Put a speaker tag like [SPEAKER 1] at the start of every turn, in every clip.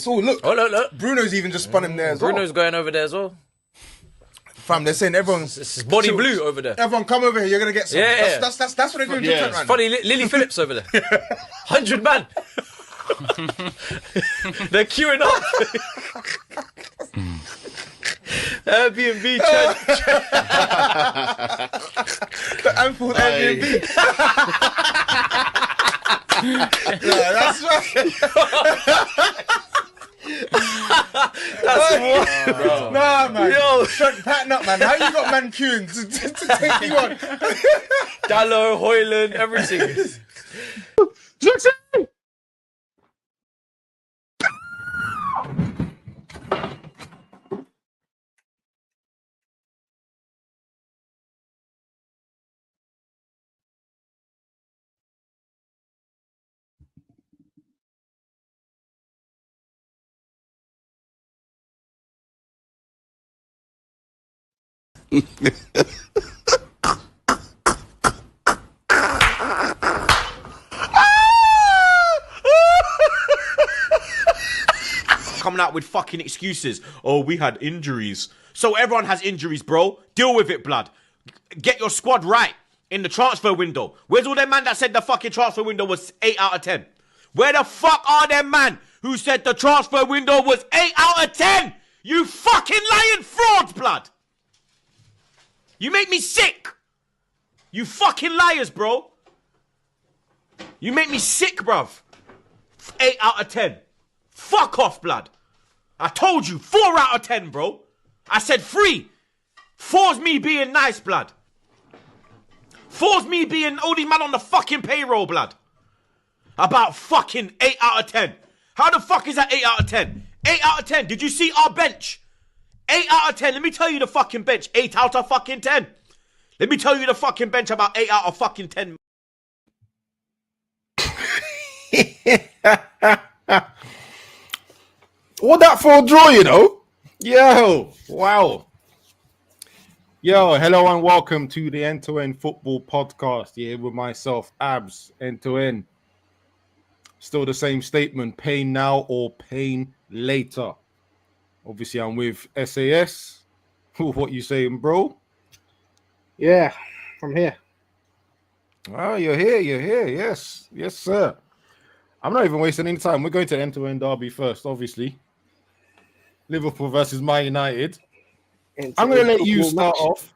[SPEAKER 1] It's all look.
[SPEAKER 2] Oh, look.
[SPEAKER 1] Bruno's even just spun him there as well.
[SPEAKER 2] Bruno's going over there as well.
[SPEAKER 1] Fam, they're saying everyone's...
[SPEAKER 2] It's body blue over there.
[SPEAKER 1] Everyone come over here, you're going to get some.
[SPEAKER 2] Yeah.
[SPEAKER 1] That's what they're doing.
[SPEAKER 3] Yeah.
[SPEAKER 1] Right
[SPEAKER 2] Funny, Lily Phillips over there. 100 man. They're queuing up. Airbnb.
[SPEAKER 1] The Anfield Airbnb. Yeah, that's right.
[SPEAKER 2] That's what.
[SPEAKER 1] Nah, man.
[SPEAKER 2] Yo.
[SPEAKER 1] Pattern up, man. How you got man queuing to take you on?
[SPEAKER 2] Dallo, Hoyland, everything.
[SPEAKER 3] Jackson! Coming out with fucking excuses. Oh, we had injuries. So everyone has injuries, bro. Deal with it, blood. Get your squad right in the transfer window. Where's all them man that said the fucking transfer window was 8 out of 10? Where the fuck are them man who said the transfer window was 8 out of 10? You fucking lying frauds, blood. You make me sick. You fucking liars, bro. You make me sick, bruv. 8 out of 10. Fuck off, blood. I told you, 4 out of 10, bro. I said 3. 4's me being nice, blood. 4's me being all these man on the fucking payroll, blood. About fucking 8 out of 10. How the fuck is that 8 out of 10? 8 out of 10. Did you see our bench? 8 out of 10. Let me tell you the fucking bench. 8 out of fucking 10. Let me tell you the fucking bench about 8 out of fucking 10. What that for a draw, you know? Yo, wow. Yo, hello and welcome to the End2End Football Podcast. Here with myself, Abs, End2End. Still the same statement, pain now or pain later. Obviously, I'm with SAS. What you saying, bro?
[SPEAKER 4] Yeah, I'm here.
[SPEAKER 3] Oh, you're here, yes. Yes, sir. I'm not even wasting any time. We're going to End2End Derby first, obviously. Liverpool versus Man United. I'm going to let you start off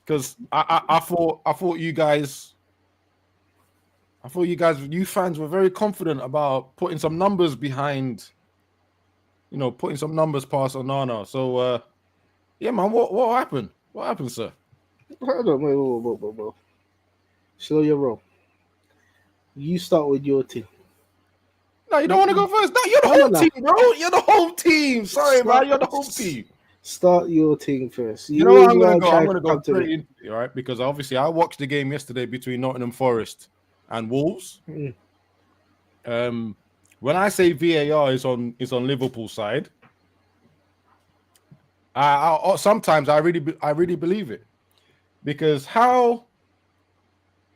[SPEAKER 3] because I thought you guys, you fans were very confident about putting some numbers behind, putting some numbers past Onana. So, yeah, man, what happened? What happened, sir?
[SPEAKER 4] Hold on, wait. Slow your roll. You start with your team.
[SPEAKER 3] No, you don't want to go first. No, you're the whole team, bro. You're the whole team. Sorry, man. You're the whole team.
[SPEAKER 4] Start your team first.
[SPEAKER 3] You know what I'm going to go? I'm going to go straight into it, right? Because obviously I watched the game yesterday between mForest and Wolves. When I say VAR is on Liverpool's side, I sometimes I really believe it, because how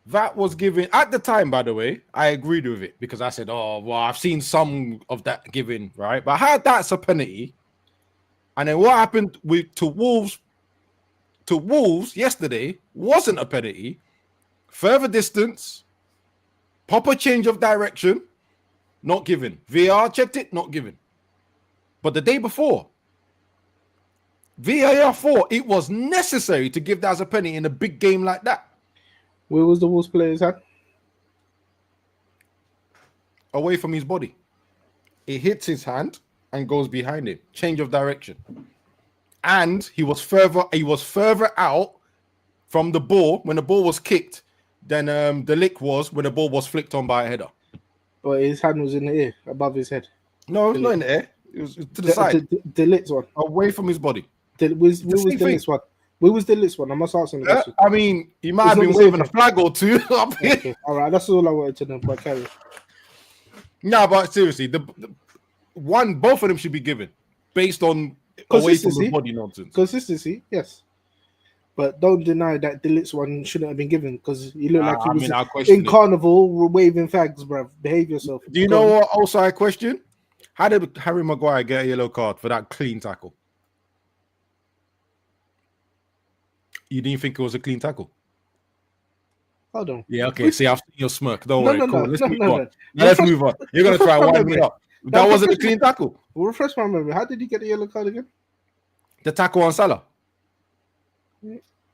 [SPEAKER 3] that was given at the time, by the way, I agreed with it because I said, oh, well, I've seen some of that given, right? But how that's a penalty. And then what happened to Wolves yesterday wasn't a penalty. Further distance, proper change of direction, not given. VAR checked it, not given. But the day before, VAR thought it was necessary to give that as a penalty in a big game like that.
[SPEAKER 4] Where was the Wolves player's hand?
[SPEAKER 3] Away from his body. It hits his hand and goes behind him. Change of direction. And he was further out from the ball when the ball was kicked than the lick was when the ball was flicked on by a header.
[SPEAKER 4] But his hand was in the air, above his head.
[SPEAKER 3] No, it was not in the air. It was to the side.
[SPEAKER 4] The Litz one.
[SPEAKER 3] Away from his body.
[SPEAKER 4] Where was the Litz one? Where was the Litz one? I must ask him the question.
[SPEAKER 3] I mean, he might have been waving a flag or two up here.
[SPEAKER 4] Okay. All right, that's all I wanted to know. But carry.
[SPEAKER 3] No, but seriously, both of them should be given based on away from the body nonsense.
[SPEAKER 4] Consistency, yes. But don't deny that the Litz one shouldn't have been given because he looked like he was in carnival waving flags, bruv. Behave yourself.
[SPEAKER 3] Do you know what also I question?
[SPEAKER 5] How did Harry Maguire get a yellow card for that clean tackle? You didn't think it was a clean tackle?
[SPEAKER 4] Hold on.
[SPEAKER 5] Yeah, okay. See, I've seen your smirk. Don't
[SPEAKER 4] No,
[SPEAKER 5] worry.
[SPEAKER 4] no,
[SPEAKER 5] Cool.
[SPEAKER 4] no,
[SPEAKER 5] Let's
[SPEAKER 4] no,
[SPEAKER 5] move
[SPEAKER 4] no,
[SPEAKER 5] on.
[SPEAKER 4] no.
[SPEAKER 5] Now let's move on. You're gonna try
[SPEAKER 4] Refresh my
[SPEAKER 5] wind me
[SPEAKER 4] memory.
[SPEAKER 5] up. That wasn't a clean tackle.
[SPEAKER 4] Refresh my memory. How did he get the yellow card again?
[SPEAKER 5] The tackle on Salah.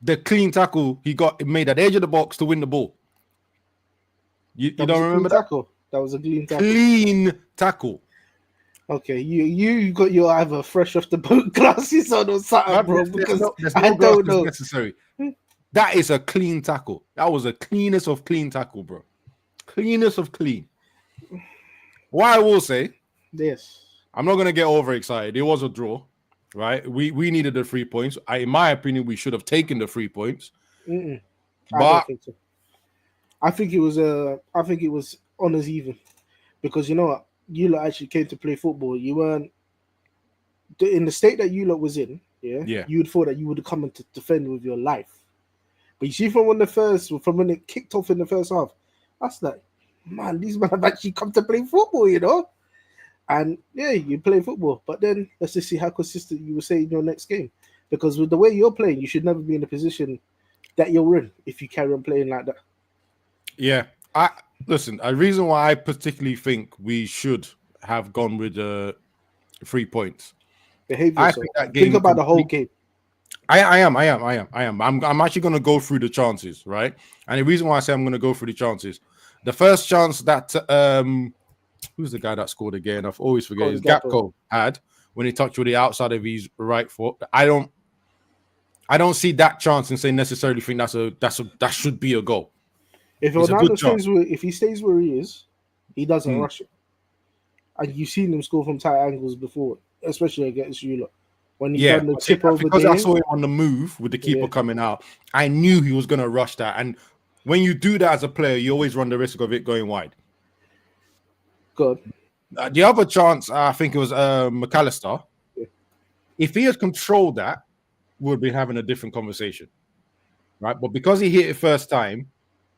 [SPEAKER 5] The clean tackle he got made at the edge of the box to win the ball. You
[SPEAKER 4] That was
[SPEAKER 5] don't
[SPEAKER 4] a
[SPEAKER 5] remember
[SPEAKER 4] clean
[SPEAKER 5] that?
[SPEAKER 4] tackle. That was a clean tackle.
[SPEAKER 5] Clean tackle.
[SPEAKER 4] Okay, you got your either fresh off the boat glasses on or something, bro. Because
[SPEAKER 5] There's
[SPEAKER 4] I
[SPEAKER 5] no
[SPEAKER 4] don't
[SPEAKER 5] glasses
[SPEAKER 4] know.
[SPEAKER 5] necessary. That is a clean tackle. That was the cleanest of clean tackle, bro. Cleanest of clean. What I will say,
[SPEAKER 4] Yes.
[SPEAKER 5] I'm not gonna get overexcited. It was a draw, right? We needed the 3 points. In my opinion, we should have taken the 3 points.
[SPEAKER 4] I
[SPEAKER 5] But
[SPEAKER 4] don't think so. I think it was honors even, because you know what, you lot actually came to play football. You weren't in the state that you lot was in. Yeah. You would thought that you would have come in to defend with your life. But you see, from when it kicked off in the first half, that's like, man, these men have actually come to play football, you know. And yeah, you play football, but then let's just see how consistent you will say in your next game. Because with the way you're playing, you should never be in the position that you're in if you carry on playing like that.
[SPEAKER 5] yeah, listen. A reason why I particularly think we should have gone with 3 points.
[SPEAKER 4] Behave
[SPEAKER 5] I
[SPEAKER 4] yourself.
[SPEAKER 5] think that game
[SPEAKER 4] Think about the whole game.
[SPEAKER 5] I am. I'm actually going to go through the chances, right? And the reason why I say I'm going to go through the chances, the first chance that who's the guy that scored again? I've always forget. His Gapco had when he touched with the outside of his right foot. I don't see that chance and say necessarily think that should be a goal.
[SPEAKER 4] If he stays where he is, he doesn't rush it. And you've seen him score from tight angles before, especially against you lot. When he done the tip over
[SPEAKER 5] because
[SPEAKER 4] there.
[SPEAKER 5] I saw him on the move with the keeper coming out, I knew he was going to rush that. And when you do that as a player, you always run the risk of it going wide.
[SPEAKER 4] Good.
[SPEAKER 5] The other chance, I think it was McAllister.
[SPEAKER 4] Yeah.
[SPEAKER 5] If he had controlled that, we'd be having a different conversation, right? But because he hit it first time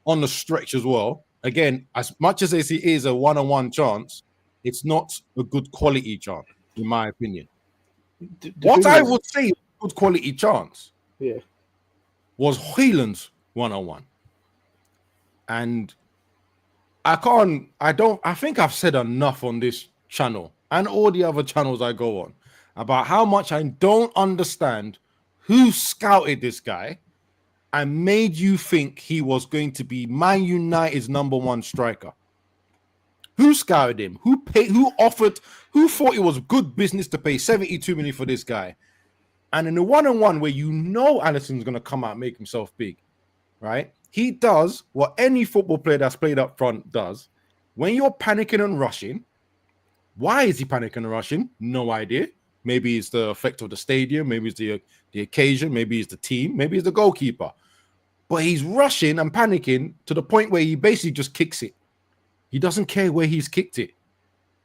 [SPEAKER 5] on the stretch as well, again, as much as it is a one-on-one chance, it's not a good quality chance, in my opinion. What I would say a good quality chance was Hoyland's one-on-one. And I think I've said enough on this channel and all the other channels I go on about how much I don't understand who scouted this guy and made you think he was going to be Man United's number one striker. Who scouted him? Who thought it was good business to pay 72 million for this guy? And in the one-on-one where you know Alisson's going to come out and make himself big, right? He does what any football player that's played up front does. When you're panicking and rushing, why is he panicking and rushing? No idea. Maybe it's the effect of the stadium. Maybe it's the occasion. Maybe it's the team. Maybe it's the goalkeeper. But he's rushing and panicking to the point where he basically just kicks it. He doesn't care where he's kicked it.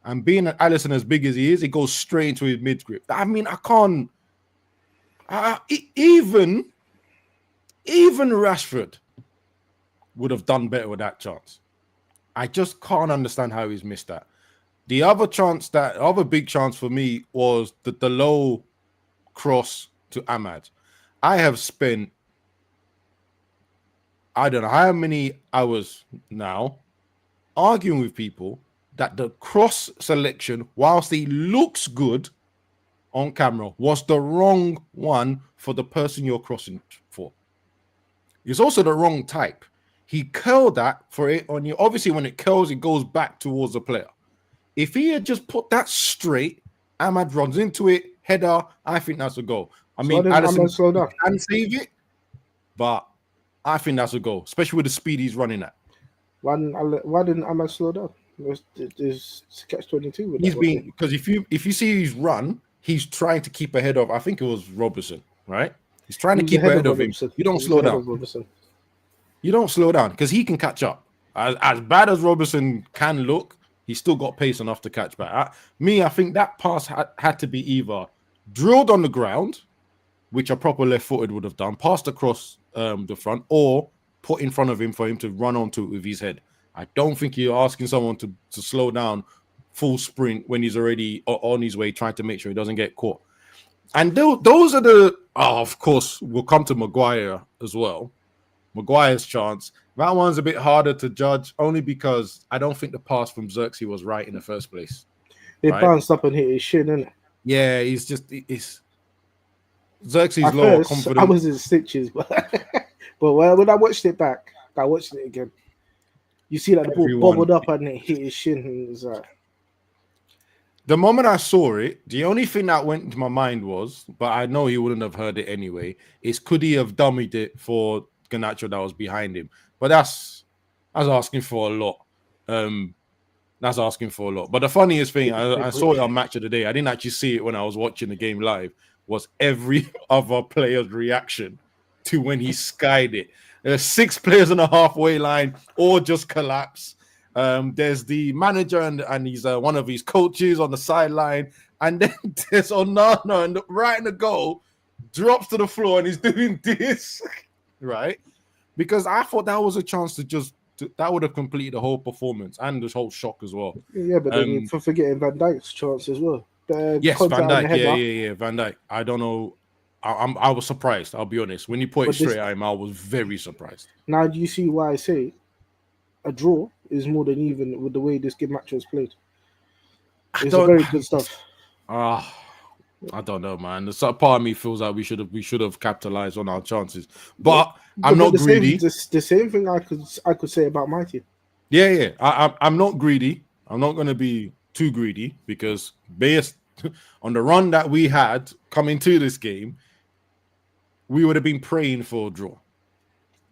[SPEAKER 5] And being Alisson as big as he is, it goes straight into his mid grip. I mean, I can't. Even Rashford would have done better with that chance. I just can't understand how he's missed that. The other big chance for me was the low cross to Ahmad. I have spent, I don't know how many hours now arguing with people that the cross selection, whilst he looks good on camera, was the wrong one for the person you're crossing for. It's also the wrong type. He curled that for it on you. Obviously, when it curls, it goes back towards the player. If he had just put that straight, Ahmad runs into it, header, I think that's a goal. I mean, Alisson can save it, but I think that's a goal, especially with the speed he's running at.
[SPEAKER 4] Why didn't Ahmad slow down? There's catch-22 with
[SPEAKER 5] He's been, because if you see his run, he's trying to keep ahead of, I think it was Robertson, right? He's trying to keep ahead of him. You don't slow down. You don't slow down because he can catch up. As bad as Robertson can look, he's still got pace enough to catch back. I think that pass had to be either drilled on the ground, which a proper left-footed would have done, passed across the front, or put in front of him for him to run onto it with his head. I don't think you're asking someone to slow down full sprint when he's already on his way, trying to make sure he doesn't get caught. And those are the. Oh, of course, we'll come to Maguire as well. Maguire's chance. That one's a bit harder to judge, only because I don't think the pass from Xerxes was right in the first place.
[SPEAKER 4] It
[SPEAKER 5] right?
[SPEAKER 4] bounced up and hit his shin, innit?
[SPEAKER 5] Yeah, it's Xerxes'
[SPEAKER 4] At
[SPEAKER 5] lower
[SPEAKER 4] first,
[SPEAKER 5] confidence.
[SPEAKER 4] I was in stitches, but when I watched it back, I watched it again. You see that the ball
[SPEAKER 5] Everyone-
[SPEAKER 4] bobbled up and it hit his shin, and it was like,
[SPEAKER 5] The moment I saw it, the only thing that went into my mind was, but I know he wouldn't have heard it anyway, is could he have dummied it for Garnacho that was behind him? But that's asking for a lot. That's asking for a lot. But the funniest thing, I saw it on Match of the Day. I didn't actually see it when I was watching the game live, was every other player's reaction to when he skied it. There's 6 players on the halfway line, all just collapse. There's the manager and he's one of his coaches on the sideline, and then there's Onana and right in the goal, drops to the floor and he's doing this, right? Because I thought that was a chance that would have completed the whole performance and this whole shock as well.
[SPEAKER 4] yeah, but then for forgetting Van Dijk's chance as well.
[SPEAKER 5] Yes, Van Dijk. Yeah, Van Dijk. I don't know. I was surprised. I'll be honest. When you put it straight at him, I was very surprised.
[SPEAKER 4] Now, do you see why I say a draw is more than even with the way this game match was played? It's a very good stuff.
[SPEAKER 5] I don't know, man. The part of me feels like we should have capitalized on our chances, but I'm not greedy.
[SPEAKER 4] The same thing I could say about my team.
[SPEAKER 5] Yeah. I'm not greedy. I'm not going to be too greedy because based on the run that we had coming to this game, we would have been praying for a draw.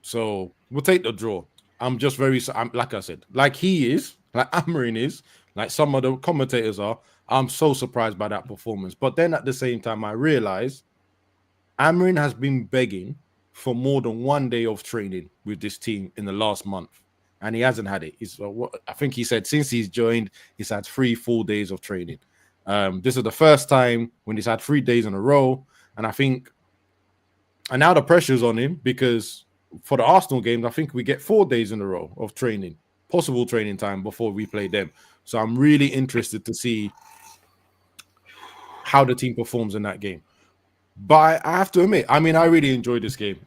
[SPEAKER 5] So we'll take the draw. I'm just like I said, like he is, like Amorim is, like some of the commentators are. I'm so surprised by that performance. But then at the same time, I realize Amorim has been begging for more than 1 day of training with this team in the last month, and he hasn't had it. I think he said since he's joined, he's had 3 full days of training. This is the first time when he's had 3 days in a row, and now the pressure's on him because for the Arsenal games, I think we get 4 days in a row of training, possible training time before we play them. So I'm really interested to see how the team performs in that game. But I have to admit, I really enjoyed this game.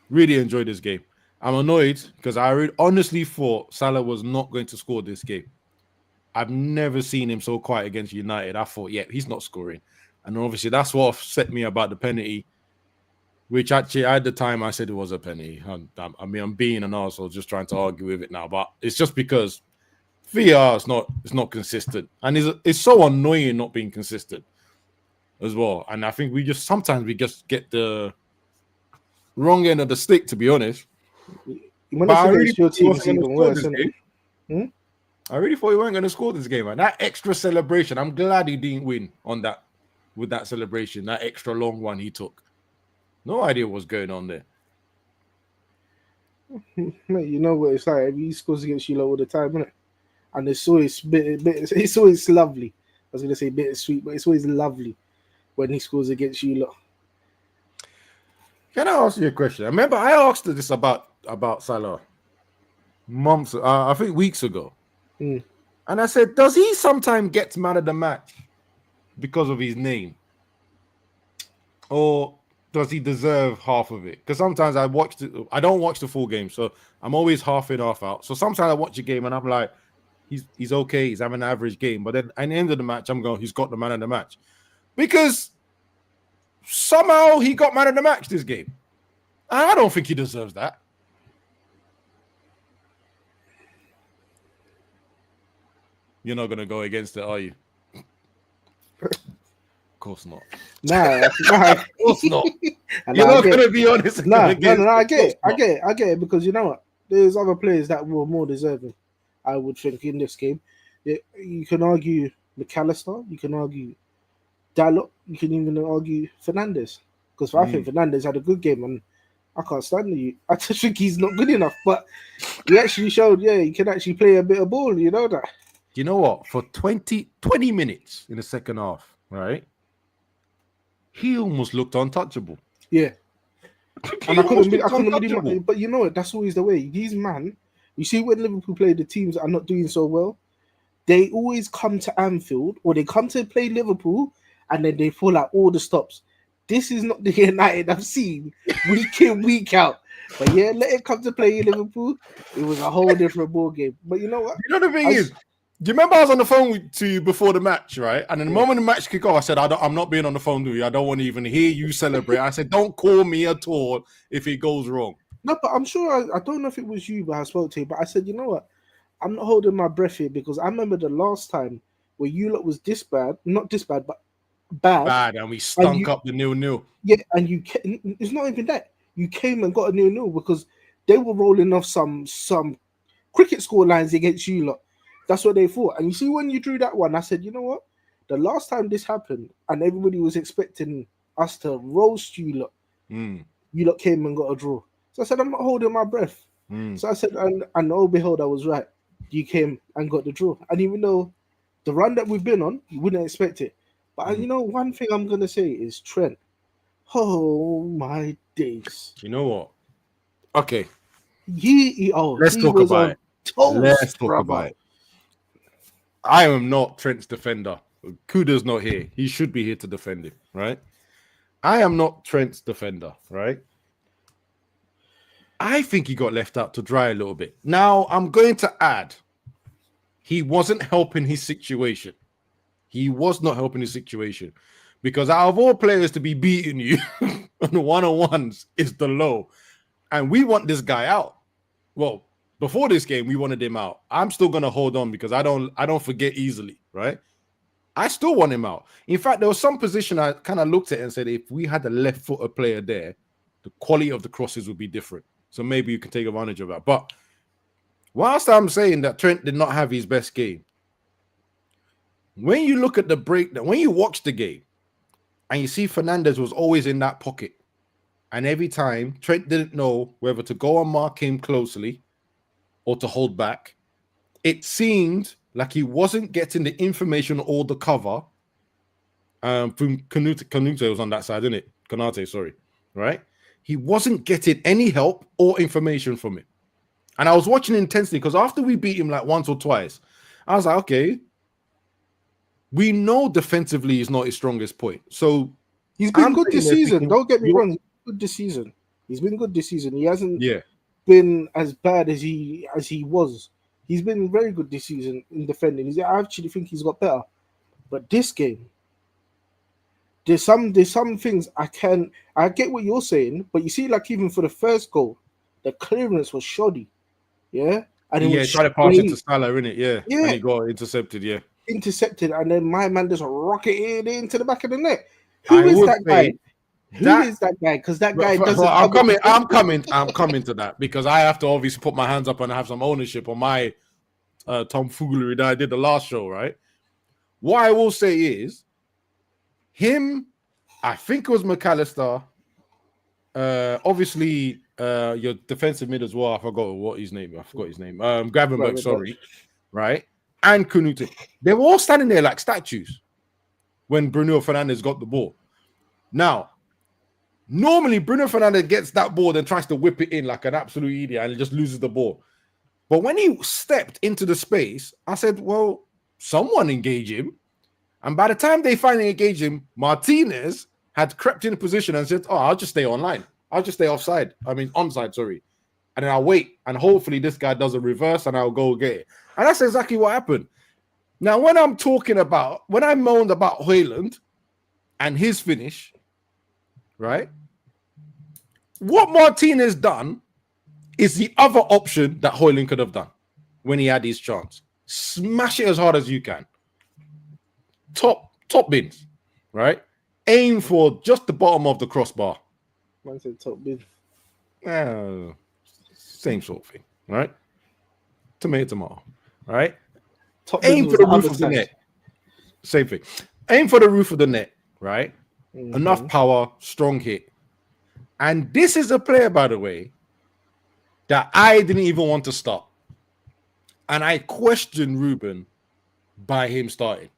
[SPEAKER 5] Really enjoyed this game. I'm annoyed because I honestly thought Salah was not going to score this game. I've never seen him so quiet against United. I thought, yeah, he's not scoring. And obviously that's what upset me about the penalty, which actually at the time I said it was a penalty. I'm being an arsehole just trying to argue with it now, but it's just because VAR is not consistent. And it's so annoying not being consistent as well. And I think sometimes we just get the wrong end of the stick, to be honest.
[SPEAKER 4] When I really your team is even worse, isn't it?
[SPEAKER 5] I really thought he weren't going to score this game, man. That extra celebration, I'm glad he didn't win on that with that celebration, that extra long one he took. No idea what's going on there.
[SPEAKER 4] Mate, you know what it's like. He scores against you all the time, isn't it? And it's always it's always lovely. I was going to say bittersweet, but it's always lovely when he scores against you lot.
[SPEAKER 5] Can I ask you a question? I remember I asked this about Salah months, I think weeks ago. And I said, does he sometimes get man of the match because of his name? Or does he deserve half of it? Because sometimes I don't watch the full game, so I'm always half in, half out. So sometimes I watch a game and I'm like, he's okay, he's having an average game. But then at the end of the match, I'm going, he's got the man of the match. Because somehow he got man of the match this game. I don't think he deserves that. You're not going to go against it, are you? Of course not.
[SPEAKER 4] Nah.
[SPEAKER 5] Of course not. You're not going to be honest.
[SPEAKER 4] No, I get it, because you know what? There's other players that were more deserving, I would think, in this game. You can argue McAllister, you can argue Dalot, you can even argue Fernandes. Because I think Fernandes had a good game and I can't stand you. I just think he's not good enough. But he actually showed, he can actually play a bit of ball, you know that?
[SPEAKER 5] You know what? For 20 minutes in the second half, right? He almost looked untouchable.
[SPEAKER 4] Yeah. And I couldn't really, but you know what? That's always the way. These man, you see when Liverpool play the teams that are not doing so well, they always come to Anfield or they come to play Liverpool and then they fall out all the stops. This is not the United I've seen week in, week out. But yeah, let it come to play Liverpool. It was a whole different ball game. But you know what?
[SPEAKER 5] You know the thing is, do you remember I was on the phone to you before the match, right? And in the moment the match kicked off, I said, I'm not being on the phone with you. I don't want to even hear you celebrate. I said, don't call me at all if it goes wrong.
[SPEAKER 4] No, but I'm sure, I don't know if it was you, but I spoke to you. But I said, you know what? I'm not holding my breath here because I remember the last time where you lot was this bad, not this bad, but bad.
[SPEAKER 5] And we stunk up the 0-0.
[SPEAKER 4] Yeah, and it's not even that. You came and got a 0-0 because they were rolling off some cricket score lines against you lot. That's what they thought. And you see, when you drew that one, I said, you know what? The last time this happened and everybody was expecting us to roast you lot, you lot came and got a draw. So I said, I'm not holding my breath. So I said, and oh, behold, I was right. You came and got the draw. And even though the run that we've been on, you wouldn't expect it. But you know, one thing I'm going to say is Trent. Oh, my days.
[SPEAKER 5] You know what? Okay.
[SPEAKER 4] Let's
[SPEAKER 5] talk about it. Let's talk about it. I am not Trent's defender. Kuda's not here. He should be here to defend him, right? I am not Trent's defender, right? I think he got left out to dry a little bit. Now, I'm going to add, he wasn't helping his situation. He was not helping his situation. Because out of all players to be beating you on the one-on-ones is the low. And we want this guy out. Well, before this game, we wanted him out. I'm still going to hold on because I don't forget easily, right? I still want him out. In fact, there was some position I kind of looked at and said, if we had a left-footed player there, the quality of the crosses would be different. So maybe you can take advantage of that. But whilst I'm saying that Trent did not have his best game, when you look at the breakdown, when you watch the game, and you see Fernandes was always in that pocket, and every time Trent didn't know whether to go and mark him closely or to hold back, it seemed like he wasn't getting the information or the cover from Kanute. Kanute was on that side, isn't it? Konate, sorry, right? He wasn't getting any help or information from him. And I was watching intensely because after we beat him like once or twice, I was like, okay, we know defensively is not his strongest point. So
[SPEAKER 4] he's been good this season. Don't get me wrong. He's good this season. He's been good this season. He hasn't been as bad as he was. He's been very good this season in defending. I actually think he's got better. But this game, there's some things I get what you're saying, but you see, like even for the first goal, the clearance was shoddy. Yeah. And
[SPEAKER 5] he tried to pass it to Salah, innit? Yeah. And he got intercepted,
[SPEAKER 4] intercepted, and then my man just rocketed into the back of the net. Who is that guy? Who is that guy? Because that guy doesn't.
[SPEAKER 5] I'm coming to that because I have to obviously put my hands up and have some ownership on my tomfoolery that I did the last show, right? What I will say is, him, I think it was McAllister. Obviously, your defensive mid as well. I forgot his name. Gravenberch, sorry, right? And Kanute. They were all standing there like statues when Bruno Fernandes got the ball. Now, normally Bruno Fernandes gets that ball and tries to whip it in like an absolute idiot and just loses the ball. But when he stepped into the space, I said, well, someone engage him. And by the time they finally engaged him, Martinez had crept in a position and said, I'll just stay online. I'll just stay onside, sorry. And then I'll wait. And hopefully this guy does a reverse and I'll go get it. And that's exactly what happened. Now, when I moaned about Højlund and his finish, right? What Martinez done is the other option that Højlund could have done when he had his chance. Smash it as hard as you can. Top bins, right? Aim for just the bottom of the crossbar.
[SPEAKER 4] I said top bin.
[SPEAKER 5] Same sort of thing, right? Tomato, right?
[SPEAKER 4] Top
[SPEAKER 5] Aim for the roof of the net. Same thing. Aim for the roof of the net, right? Mm-hmm. Enough power, strong hit. And this is a player, by the way, that I didn't even want to start. And I questioned Ruben by him starting.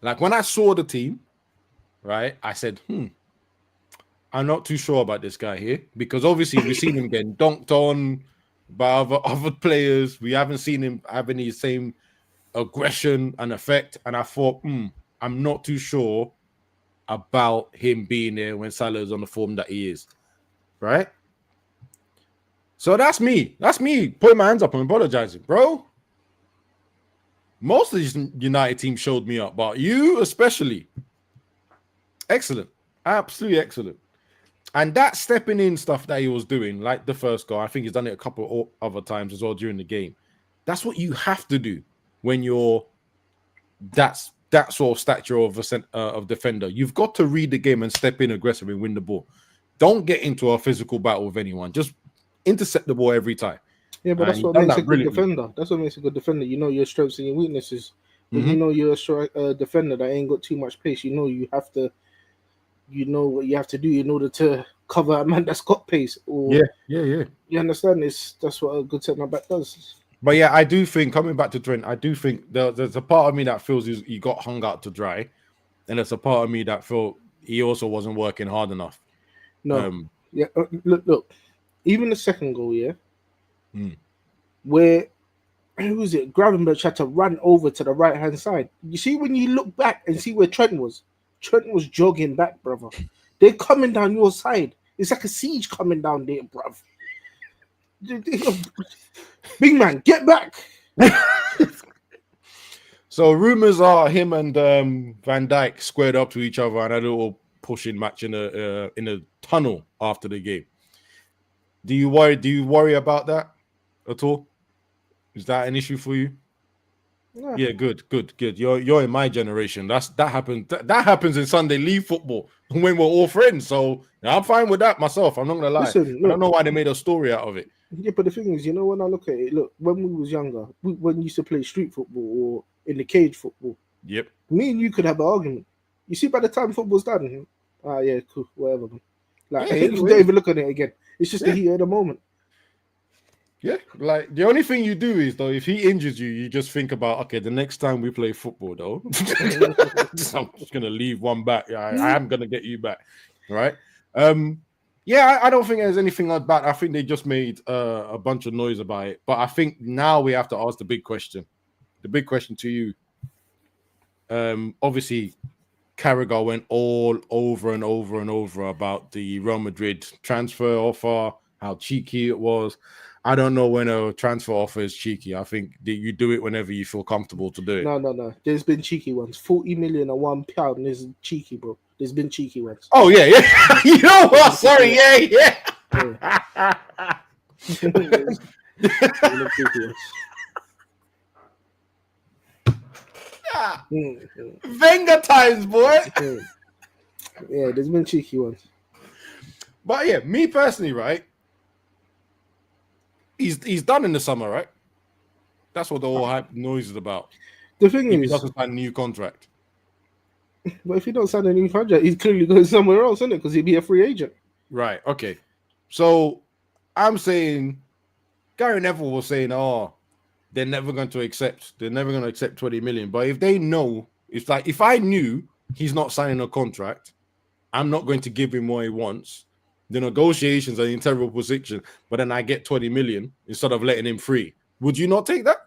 [SPEAKER 5] Like when I saw the team, right, I said, I'm not too sure about this guy here because obviously we've seen him getting dunked on by other players. We haven't seen him having the same aggression and effect. And I thought, I'm not too sure about him being there when Salah is on the form that he is. Right? So that's me. That's me putting my hands up and apologizing, bro. Most of these United teams showed me up, but you especially. Excellent. Absolutely excellent. And that stepping in stuff that he was doing, like the first goal, I think he's done it a couple of other times as well during the game. That's what you have to do when you're that sort of stature of defender. You've got to read the game and step in aggressively and win the ball. Don't get into a physical battle with anyone. Just intercept the ball every time.
[SPEAKER 4] Yeah, but that's what makes a good defender. That's what makes a good defender. You know your strengths and your weaknesses. But you know you're a defender that ain't got too much pace. You know you have to. You know what you have to do in order to cover a man that's got pace. Or,
[SPEAKER 5] yeah.
[SPEAKER 4] You understand? That's what a good centre back does.
[SPEAKER 5] But yeah, I do think, coming back to Trent, I do think there's a part of me that feels he got hung out to dry, and there's a part of me that felt he also wasn't working hard enough.
[SPEAKER 4] No, look. Even the second goal, where who was it? Gravenberch had to run over to the right hand side. You see, when you look back and see where Trent was jogging back, brother. They're coming down your side. It's like a siege coming down there, bruv. Big man, get back.
[SPEAKER 5] So rumors are him and Van Dijk squared up to each other and had a little pushing match in a tunnel after the game. Do you worry about that at all? Is that an issue for you? Yeah, good. You're in my generation. That happens in Sunday League football when we're all friends. So I'm fine with that myself. I'm not gonna lie. Listen, look, I don't know why they made a story out of it.
[SPEAKER 4] Yeah, but the thing is, when I look at it, look, when we was younger, when we used to play street football or in the cage football.
[SPEAKER 5] Yep.
[SPEAKER 4] Me and you could have an argument. You see, by the time football's done, yeah, cool, whatever, man. Like, you don't even look at it again. It's just the heat of the moment.
[SPEAKER 5] Yeah, like the only thing you do is though, if he injures you, you just think about, okay, the next time we play football, though, I'm just gonna leave one back. Yeah, I am gonna get you back, right? Yeah, I don't think there's anything like that. I think they just made a bunch of noise about it. But I think now we have to ask the big question. The big question to you. Obviously, Carragher went all over and over and over about the Real Madrid transfer offer, how cheeky it was. I don't know when a transfer offer is cheeky. I think that you do it whenever you feel comfortable to do it.
[SPEAKER 4] No. There's been cheeky ones. 40 million and £1 is cheeky, bro. There's been cheeky ones.
[SPEAKER 5] Oh, yeah. You know what? Sorry, yeah. Wenger times, boy.
[SPEAKER 4] Yeah, there's been cheeky ones.
[SPEAKER 5] But yeah, me personally, right? He's done in the summer, right? That's what the whole hype noise is about.
[SPEAKER 4] The thing is,
[SPEAKER 5] he doesn't sign a new contract.
[SPEAKER 4] But if he don't sign a new contract, he's clearly going somewhere else, isn't it? Because he'd be a free agent.
[SPEAKER 5] Right. Okay. So I'm saying Gary Neville was saying, they're never going to accept 20 million. But if they know, it's like if I knew he's not signing a contract, I'm not going to give him what he wants. The negotiations are in terrible position, but then I get 20 million instead of letting him free. Would you not take that?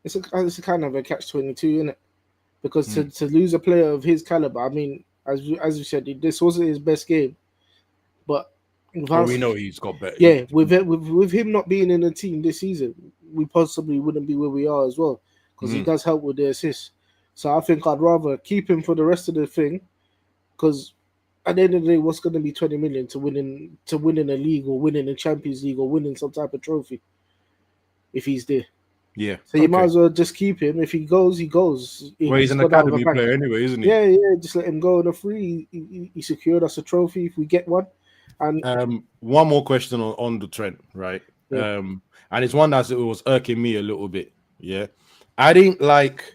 [SPEAKER 4] It's a kind of a catch-22, isn't it? Because to lose a player of his caliber, I mean, as you said, this wasn't his best game, but
[SPEAKER 5] we know he's got better.
[SPEAKER 4] Yeah, with him not being in the team this season, we possibly wouldn't be where we are as well, because he does help with the assists. So I think I'd rather keep him for the rest of the thing, because at the end of the day, what's going to be 20 million to winning a league or winning a Champions League or winning some type of trophy if he's there? Yeah. So you might as well just keep him. If he goes, he goes.
[SPEAKER 5] Well, he's an academy player anyway, isn't he?
[SPEAKER 4] Yeah. Just let him go on a free. He secured us a trophy if we get one. And
[SPEAKER 5] one more question on the Trent, right? Yeah. And it's one that was irking me a little bit. Yeah. I didn't like.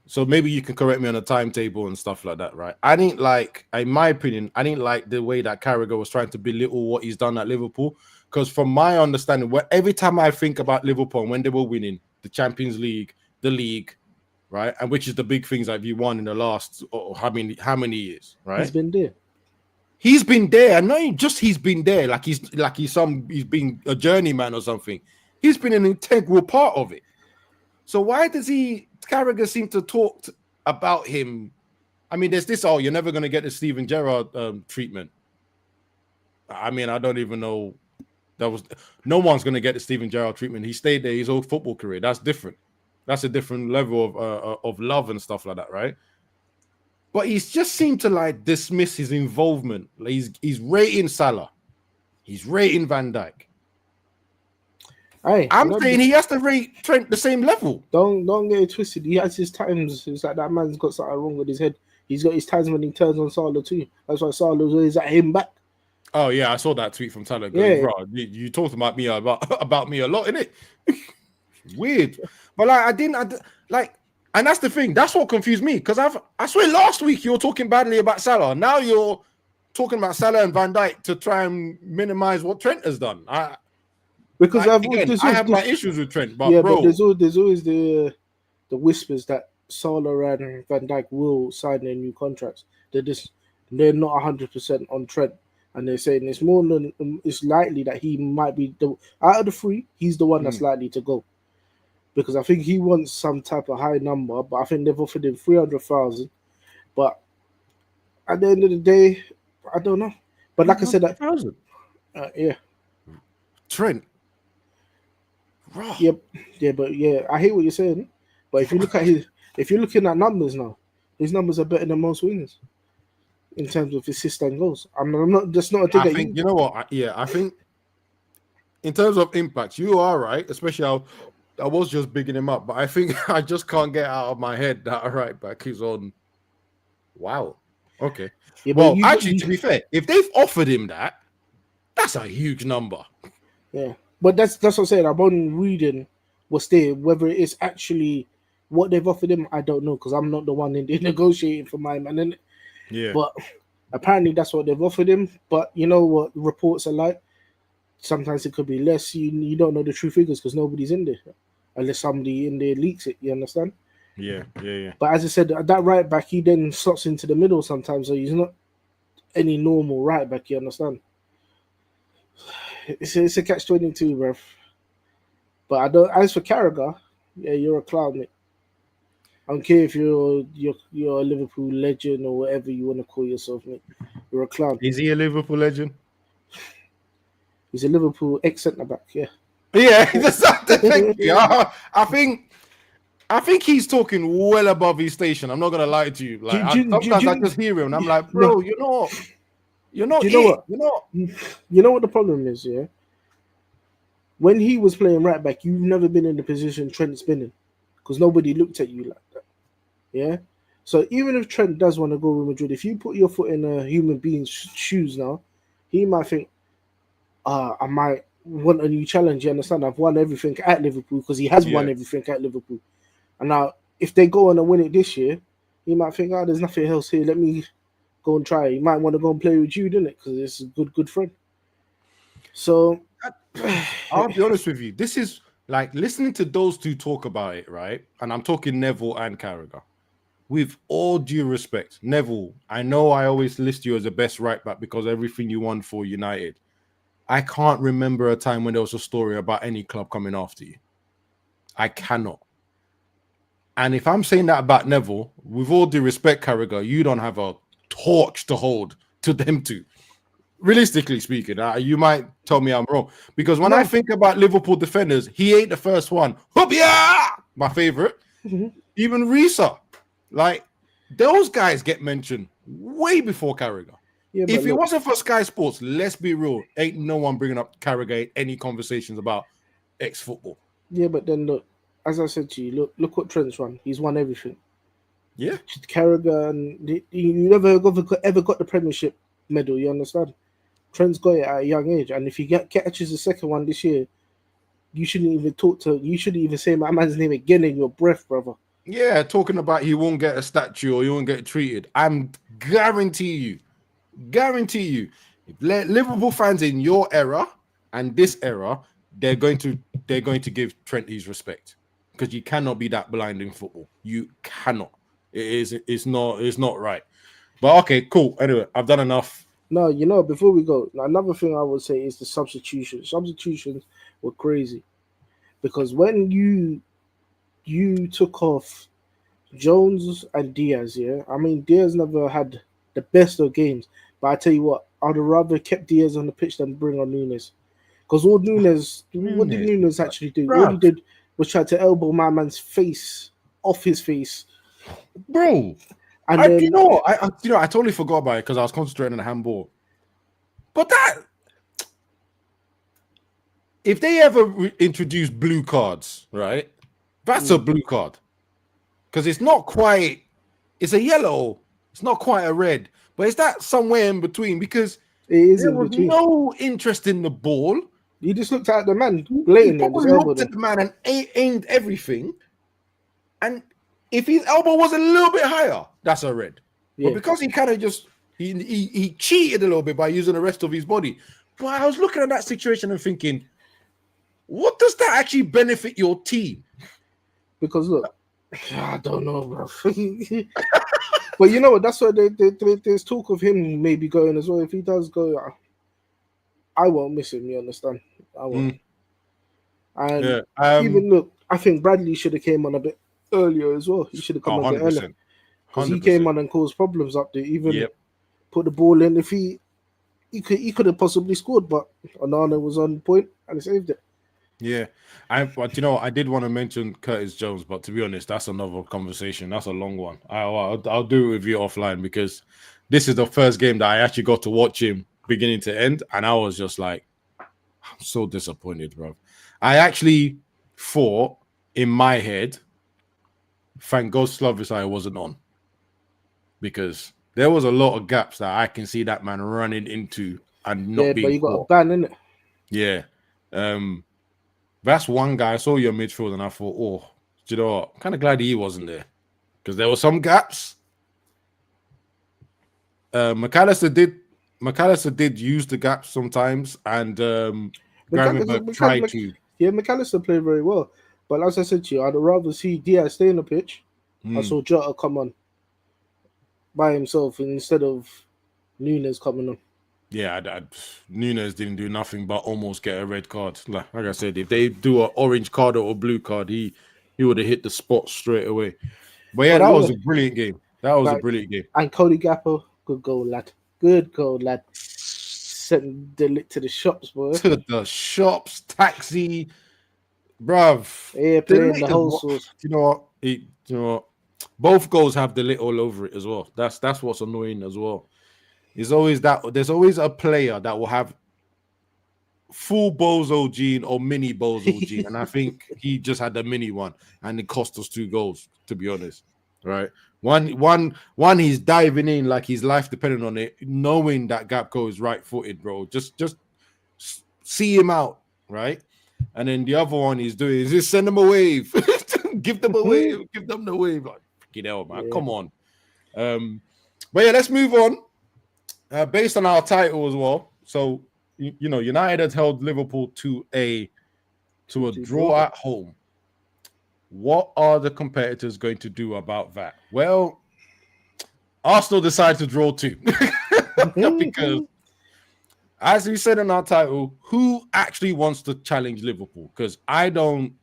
[SPEAKER 5] So maybe you can correct me on the timetable and stuff like that, right? In my opinion, I didn't like the way that Carragher was trying to belittle what he's done at Liverpool. Because from my understanding, every time I think about Liverpool and when they were winning the Champions League, the league, right? And which is the big things that you won in the last, how many years, right?
[SPEAKER 4] He's been there.
[SPEAKER 5] He's been there. And not just he's been there, like he's been a journeyman or something. He's been an integral part of it. So why does Carragher seem to talk about him? I mean, there's this, you're never going to get the Steven Gerrard treatment. I mean, I don't even know. No one's going to get the Steven Gerrard treatment. He stayed there his whole football career. That's different. That's a different level of love and stuff like that, right? But he's just seemed to like dismiss his involvement. He's rating Salah. He's rating Van Dijk.
[SPEAKER 4] Hey,
[SPEAKER 5] I'm saying he has to rate Trent the same level.
[SPEAKER 4] Don't get it twisted. He has his times. It's like that man's got something wrong with his head. He's got his times when he turns on Salah too. That's why Salah's always at him back.
[SPEAKER 5] Oh yeah, I saw that tweet from Tyler.
[SPEAKER 4] Yeah.
[SPEAKER 5] Bro, you talked about me a lot, innit? Weird, but and that's the thing. That's what confused me because I swear last week you were talking badly about Salah. Now you're talking about Salah and Van Dijk to try and minimize what Trent has done. I have my issues with Trent, but bro,
[SPEAKER 4] but there's always the whispers that Salah and Van Dijk will sign their new contracts. They're not 100% on Trent, and they're saying it's likely that he might be out of the three. He's the one that's likely to go because I think he wants some type of high number, but I think they've offered him 300,000. But at the end of the day, I don't know. But like I said,
[SPEAKER 5] Trent.
[SPEAKER 4] Yeah, but I hear what you're saying. But if you're looking at numbers now, his numbers are better than most wingers in terms of assists and goals. I'm not just not a thing.
[SPEAKER 5] I think you know what? I think in terms of impact, you are right. Especially I was just bigging him up, but I think I just can't get out of my head that right back is on. Wow. Okay. Yeah, well, to be fair, if they've offered him that, that's a huge number.
[SPEAKER 4] Yeah. But that's what I'm saying. I'm on reading what's there. Whether it is actually what they've offered him, I don't know because I'm not the one in there negotiating for my man.
[SPEAKER 5] Yeah.
[SPEAKER 4] But apparently that's what they've offered him. But you know what reports are like. Sometimes it could be less. You don't know the true figures because nobody's in there unless somebody in there leaks it. You understand?
[SPEAKER 5] Yeah.
[SPEAKER 4] But as I said, that right back he then slots into the middle sometimes, so he's not any normal right back. You understand? It's a catch-22, bro. But I don't. As for Carragher, you're a clown, mate. I don't care if you're a Liverpool legend or whatever you want to call yourself, mate. You're a clown.
[SPEAKER 5] Is he a Liverpool legend?
[SPEAKER 4] He's a Liverpool ex-centre back. Yeah.
[SPEAKER 5] Yeah, I think he's talking well above his station. I'm not gonna lie to you. Like sometimes I just hear him and I'm like, bro, you're not. You know what the problem is, yeah? When he was playing right back, you've never been in the position Trent's been in because nobody looked at you like that. Yeah? So even if Trent does want to go with Madrid, if you put your foot in a human being's shoes now, he might think, I might want a new challenge. You understand? I've won everything at Liverpool because he has won everything at Liverpool. And now, if they go on and win it this year, he might think, there's nothing else here. Let me go and try. You might want to go and play with Jude, innit? Because it's a good friend. So I'll be honest with you. This is like listening to those two talk about it, right? And I'm talking Neville and Carragher. With all due respect, Neville, I know I always list you as the best right back because everything you won for United. I can't remember a time when there was a story about any club coming after you. I cannot. And if I'm saying that about Neville, with all due respect, Carragher, you don't have a torch to hold to them two. Realistically speaking, you might tell me I'm wrong. Because when I think about Liverpool defenders, he ain't the first one. My favorite. Mm-hmm. Even Risa. Like, those guys get mentioned way before Carragher. Yeah, if it wasn't for Sky Sports, let's be real, ain't no one bringing up Carragher any conversations about ex-football.
[SPEAKER 4] Yeah, but then look, as I said to you, look what Trent's run. He's won everything.
[SPEAKER 5] Yeah.
[SPEAKER 4] Carragher, and you never ever got the Premiership medal, you understand? Trent's got it at a young age, and if he catches the second one this year, you shouldn't even say my man's name again in your breath, brother.
[SPEAKER 5] Yeah, talking about he won't get a statue or he won't get treated. I'm guarantee you, if Liverpool fans in your era and this era, they're going to give Trent his respect because you cannot be that blind in football. You cannot. It's not right. But okay, cool. Anyway, I've done enough.
[SPEAKER 4] No, before we go, another thing I would say is the substitutions. Substitutions were crazy because when you took off Jones and Diaz, yeah, I mean Diaz never had the best of games, but I tell you what, I'd have rather kept Diaz on the pitch than bring on Nunes. Because what did Nunes actually do?
[SPEAKER 5] Bruv.
[SPEAKER 4] All he did was try to elbow my man's face off his face,
[SPEAKER 5] bro.
[SPEAKER 4] and
[SPEAKER 5] I,
[SPEAKER 4] then
[SPEAKER 5] I totally forgot about it because I was concentrating on the handball. But if they ever introduce blue cards, right? That's a blue card because it's not quite. It's a yellow. It's not quite a red, but it's that somewhere in between because
[SPEAKER 4] it is
[SPEAKER 5] there
[SPEAKER 4] in
[SPEAKER 5] was
[SPEAKER 4] between.
[SPEAKER 5] no interest in the ball.
[SPEAKER 4] He just looked at the man
[SPEAKER 5] He
[SPEAKER 4] blatantly and just
[SPEAKER 5] probably
[SPEAKER 4] elbowed
[SPEAKER 5] looked at
[SPEAKER 4] him.
[SPEAKER 5] the man and aimed everything. And if his elbow was a little bit higher, that's a red.
[SPEAKER 4] Yeah.
[SPEAKER 5] But because he kind of just he cheated a little bit by using the rest of his body. But I was looking at that situation and thinking, what does that actually benefit your team?
[SPEAKER 4] Because look, I don't know, bro. But you know what? That's why there's talk of him maybe going as well. If he does go, I won't miss him. You understand? I won't. And even look, I think Bradley should have came on a bit earlier as well. He should have come on a bit earlier because he came on and caused problems up there. Even put the ball in. If he could have possibly scored, but Onana was on point and he saved it.
[SPEAKER 5] Yeah, but I did want to mention Curtis Jones, but to be honest, that's another conversation. That's a long one. I'll do it with you offline because this is the first game that I actually got to watch him beginning to end, and I was just like, I'm so disappointed, bro. I actually thought in my head, thank God Slavisai wasn't on because there was a lot of gaps that I can see that man running into and not being.
[SPEAKER 4] But you got
[SPEAKER 5] caught.
[SPEAKER 4] a ban, innit?
[SPEAKER 5] Yeah. That's one guy. I saw your midfield and I thought, oh, do you know what? I'm kind of glad he wasn't there because there were some gaps. McAllister did use the gaps sometimes, and Gravenberch tried to.
[SPEAKER 4] Yeah, McAllister played very well, but as I said to you, I'd rather see Diaz stay on the pitch. I saw Jota come on by himself instead of Nunes coming on.
[SPEAKER 5] Yeah, Nunes didn't do nothing but almost get a red card. Like I said, if they do an orange card or a blue card, he would have hit the spot straight away. But yeah, that was a brilliant game. A brilliant game.
[SPEAKER 4] And Cody Gakpo, good goal, lad. Good goal, lad. Sent the lit to the shops, boy.
[SPEAKER 5] To the shops, taxi, bruv.
[SPEAKER 4] Yeah, playing the whole sauce.
[SPEAKER 5] You know what? Both goals have the lit all over it as well. That's what's annoying as well. There's always a player that will have full Bozo gene or mini Bozo gene, and I think he just had the mini one, and it cost us 2 goals. To be honest, right? One, he's diving in like his life depending on it, knowing that Gakpo is right-footed, bro. Just see him out, right? And then the other one he's doing is just send them a wave, give them a wave, give them the wave. Like, freaking hell, man, come on. But yeah, let's move on. Based on our title as well, so United had held Liverpool to a draw at home. What are the competitors going to do about that? Well, Arsenal decided to draw 2 because, as we said in our title, who actually wants to challenge Liverpool? Because I don't.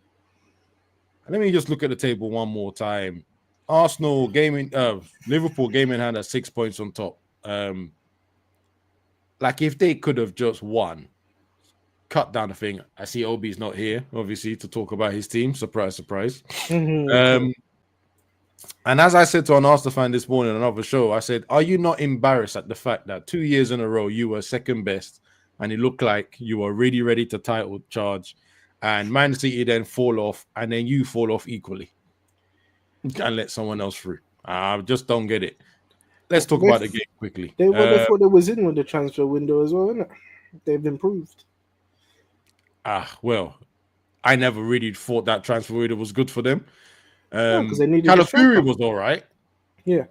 [SPEAKER 5] Let me just look at the table one more time. Arsenal gaming, Liverpool game in hand at 6 points on top. Like if they could have just won, cut down the thing. I see Obi's not here, obviously, to talk about his team. Surprise, surprise. And as I said to an Arsenal fan this morning on another show, I said, are you not embarrassed at the fact that 2 years in a row you were second best and it looked like you were really ready to title charge and Man City then fall off and then you fall off equally and let someone else through? I just don't get it. Let's talk about the game quickly.
[SPEAKER 4] They thought they was in with the transfer window as well, isn't it? They've improved.
[SPEAKER 5] Well, I never really thought that transfer window was good for them.
[SPEAKER 4] Because they needed
[SPEAKER 5] Calafuri was all right.
[SPEAKER 4] Yeah.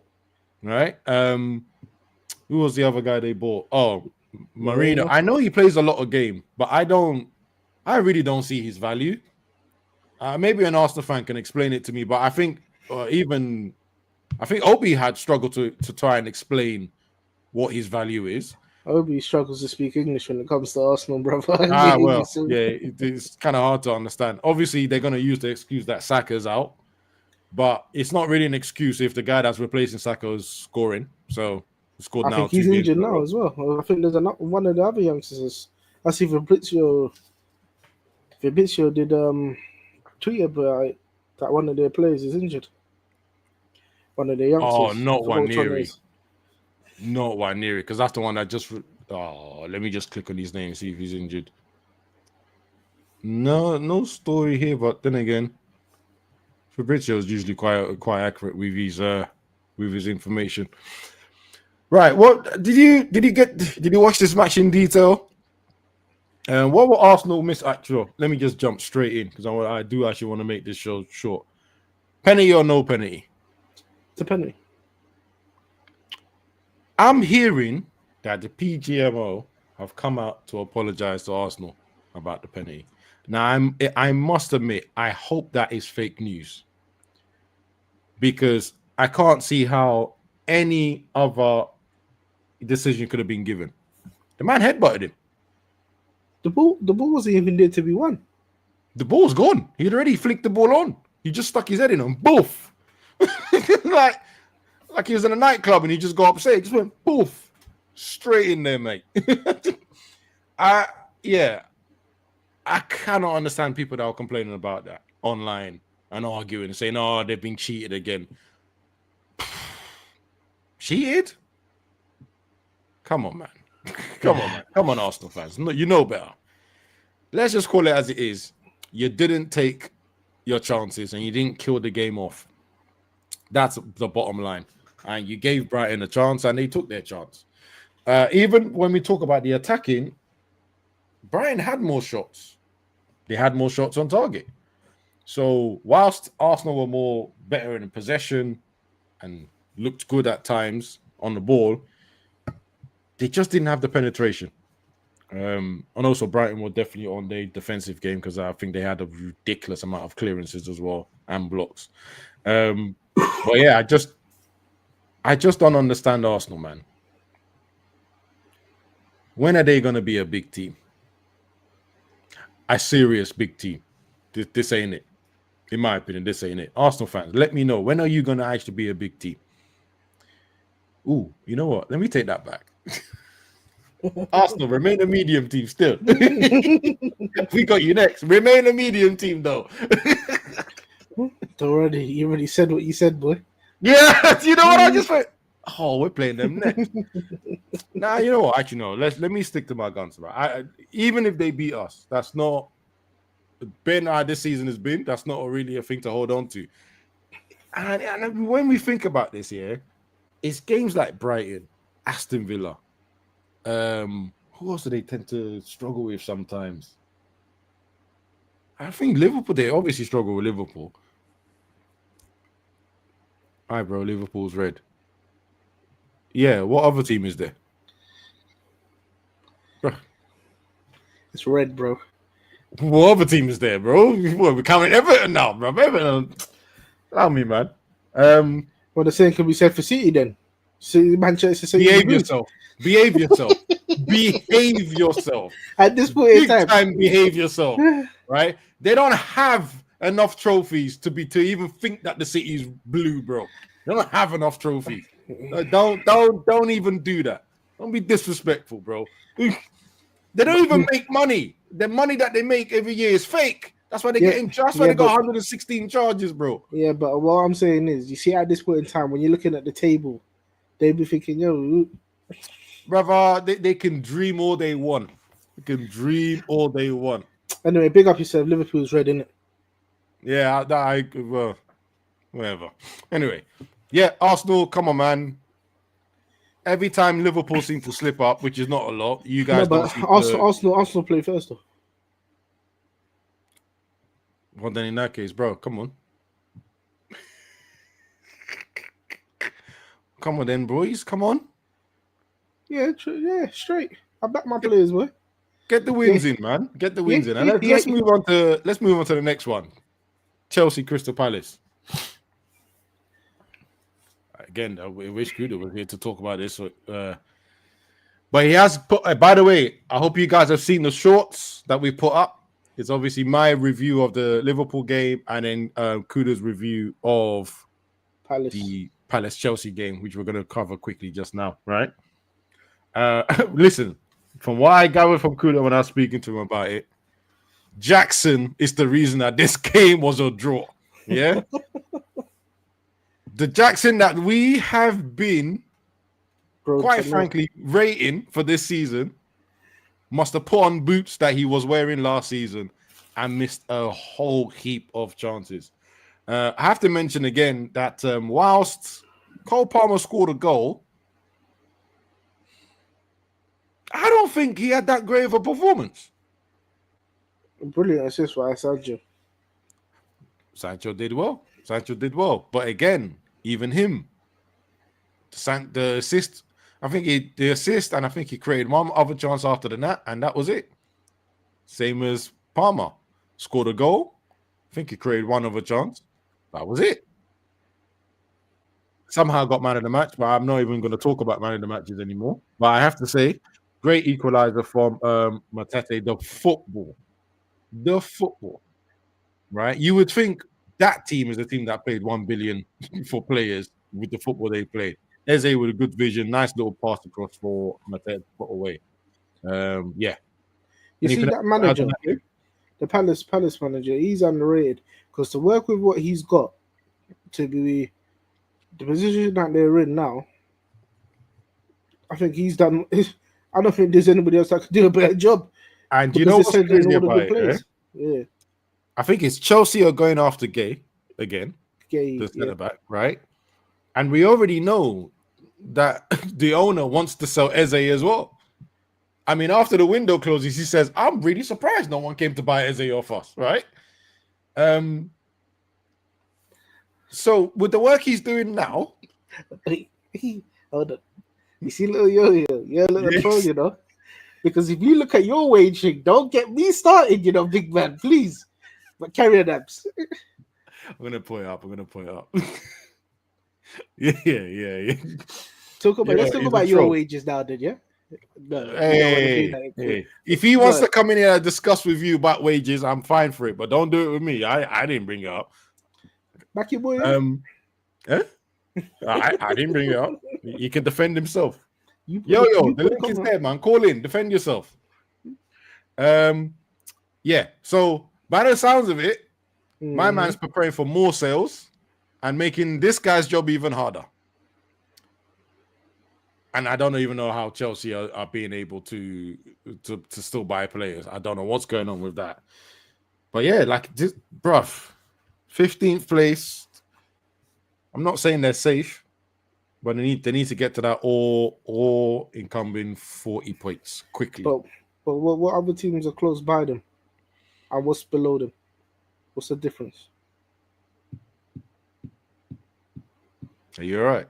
[SPEAKER 5] Right. Who was the other guy they bought? Oh, Marino. I know he plays a lot of game, but I really don't see his value. Maybe an Arsenal fan can explain it to me, but I think Obi had struggled to try and explain what his value is.
[SPEAKER 4] I hope he struggles to speak English when it comes to Arsenal, brother.
[SPEAKER 5] Well, yeah, it's kind of hard to understand. Obviously, they're going to use the excuse that Saka's out, but it's not really an excuse if the guy that's replacing Saka is scoring. So he scored
[SPEAKER 4] I
[SPEAKER 5] now.
[SPEAKER 4] think he's
[SPEAKER 5] 2 games
[SPEAKER 4] injured
[SPEAKER 5] in a
[SPEAKER 4] now
[SPEAKER 5] row.
[SPEAKER 4] as well. I think there's one of the other youngsters. I see Fabrizio did tweet about it, that one of their players is injured. One of the youngsters.
[SPEAKER 5] Oh, not
[SPEAKER 4] I forgot which one it
[SPEAKER 5] Waneri.
[SPEAKER 4] is.
[SPEAKER 5] Not Waneri, because that's the one that just. Let me just click on his name and see if he's injured. No story here, but then again, Fabrizio is usually quite accurate with his information. Right. What did you watch this match in detail? And what will Arsenal miss? Actually, let me just jump straight in because I do actually want to make this show short. Penalty or no penalty?
[SPEAKER 4] It's a penalty.
[SPEAKER 5] I'm hearing that the PGMO have come out to apologize to Arsenal about the penalty. Now, I must admit, I hope that is fake news because I can't see how any other decision could have been given. The man headbutted him.
[SPEAKER 4] The ball wasn't even there to be won.
[SPEAKER 5] The ball's gone. He'd already flicked the ball on. He just stuck his head in and boof. like he was in a nightclub and he just got upset. He just went boof. Straight in there, mate. I cannot understand people that are complaining about that online and arguing and saying, "Oh, they've been cheated again." Cheated? Come on, man. Come on, man. Come on, Arsenal fans. No, you know better. Let's just call it as it is. You didn't take your chances and you didn't kill the game off. That's the bottom line. And you gave Brighton a chance and they took their chance. Even when we talk about the attacking, Brighton had more shots. They had more shots on target. So whilst Arsenal were more better in possession and looked good at times on the ball, they just didn't have the penetration. And also Brighton were definitely on their defensive game because I think they had a ridiculous amount of clearances as well and blocks. But yeah, I just don't understand Arsenal, man. When are they going to be a big team? A serious big team. This ain't it. In my opinion, this ain't it. Arsenal fans, let me know. When are you going to actually be a big team? Ooh, you know what? Let me take that back. Arsenal, remain a medium team still. We got you next. Remain a medium team, though.
[SPEAKER 4] You already said what you said, boy.
[SPEAKER 5] Yeah, you know what? I just went, oh, we're playing them next. Nah, you know what? Actually, no. Let me stick to my guns, right? Even if they beat us, that's not been how this season has been. That's not really a thing to hold on to. And when we think about this here, it's games like Brighton, Aston Villa. Who else do they tend to struggle with sometimes? I think Liverpool, they obviously struggle with Liverpool. All right, bro, Liverpool's red. Yeah, what other team is there? Bro.
[SPEAKER 4] It's red, bro.
[SPEAKER 5] What other team is there, bro? What, we're counting Everton now, bro. Everton. Allow me, man.
[SPEAKER 4] Well, the same can be said for City then. City, Manchester City.
[SPEAKER 5] Behave yourself. Behave yourself. Behave yourself.
[SPEAKER 4] At this point in time,
[SPEAKER 5] behave yourself. Right? They don't have enough trophies to even think that the City's blue, bro. They don't have enough trophies. Don't even do that. Don't be disrespectful, bro. They don't even make money. The money that they make every year is fake. That's why they that's why they got 116 charges, bro.
[SPEAKER 4] Yeah, but what I'm saying is, you see, at this point in time, when you're looking at the table, they be thinking, yo,
[SPEAKER 5] brother, they can dream all they want. They can dream all they want.
[SPEAKER 4] Anyway, big up yourself. Liverpool's red, innit?
[SPEAKER 5] Yeah, well, whatever. Anyway, yeah, Arsenal, come on, man. Every time Liverpool seem to slip up, which is not a lot, you guys.
[SPEAKER 4] No, but Arsenal play first, though.
[SPEAKER 5] Well, then in that case, bro, come on. Come on, then, boys. Come on.
[SPEAKER 4] Yeah, straight. I back my players, boy.
[SPEAKER 5] Get the wins in, man. Get the wins in. And let's move on to the next one. Chelsea, Crystal Palace. Again, I wish Kuda was here to talk about this. But he has put. By the way, I hope you guys have seen the shorts that we put up. It's obviously my review of the Liverpool game, and then Kuda's review of the Palace Chelsea game, which we're going to cover quickly just now. Right? Listen, from what I gathered from Kuda when I was speaking to him about it, Jackson is the reason that this game was a draw. Yeah, the Jackson that we have been. Quite frankly, rating for this season must have put on boots that he was wearing last season and missed a whole heap of chances. I have to mention again that whilst Cole Palmer scored a goal, I don't think he had that great of a performance.
[SPEAKER 4] Brilliant assist by Sancho.
[SPEAKER 5] Sancho did well. But again, even him, the assist. I think the assist, and I think he created one other chance after that, and that was it. Same as Palmer. Scored a goal. I think he created one other chance. That was it. Somehow got man of the match, but I'm not even going to talk about man of the matches anymore. But I have to say, great equalizer from Matete. The football. Right? You would think that team is a team that paid 1 billion for players with the football they played. Eze with a good vision, nice little pass across for Matete to put away. Yeah.
[SPEAKER 4] You see that manager, the Palace manager, he's underrated because to work with what he's got to be the position that they're in now, I think he's done. I don't think there's anybody else that could do a better job.
[SPEAKER 5] And you know what's crazy about it?
[SPEAKER 4] Yeah.
[SPEAKER 5] I think it's Chelsea are going after Gay again.
[SPEAKER 4] The
[SPEAKER 5] centre back, right? And we already know that the owner wants to sell Eze as well. I mean, after the window closes, he says, I'm really surprised no one came to buy Eze off us, right? So with the work he's doing now...
[SPEAKER 4] Hold on. You see little yo-yo? You're a little troll, you know? Because if you look at your wage thing, don't get me started, you know, big man, please. But carry on, Abs.
[SPEAKER 5] I'm going to point up. Yeah.
[SPEAKER 4] Let's talk about your wages now, then, yeah? No,
[SPEAKER 5] hey. If he wants to come in here and discuss with you about wages, I'm fine for it, but don't do it with me. I didn't bring it up.
[SPEAKER 4] Back your boy.
[SPEAKER 5] I didn't bring it up. He can defend himself. The link is there, man. Call in, defend yourself. Yeah. So by the sounds of it, my man's preparing for more sales and making this guy's job even harder. And I don't even know how Chelsea are being able to still buy players. I don't know what's going on with that. But yeah, like this, bruv, 15th place. I'm not saying they're safe, but they need to get to that or incumbent 40 points quickly.
[SPEAKER 4] But what other teams are close by them? And what's below them? What's the difference?
[SPEAKER 5] Are you all right?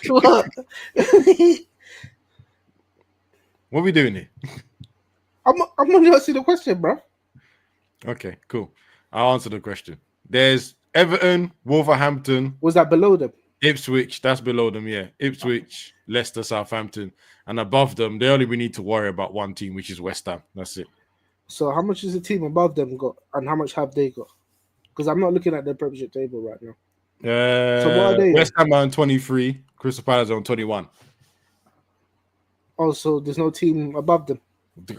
[SPEAKER 4] What?
[SPEAKER 5] What are we doing here?
[SPEAKER 4] I'm going to answer the question, bro.
[SPEAKER 5] Okay, cool. I'll answer the question. There's Everton, Wolverhampton.
[SPEAKER 4] Was that below them?
[SPEAKER 5] Ipswich, that's below them, yeah. Ipswich, Leicester, Southampton. And above them, we need to worry about one team, which is West Ham. That's it.
[SPEAKER 4] So how much has the team above them got? And how much have they got? Because I'm not looking at the Premiership table right now.
[SPEAKER 5] So what are they? West Ham are on 23. Crystal Palace are on 21.
[SPEAKER 4] Also, there's no team above them.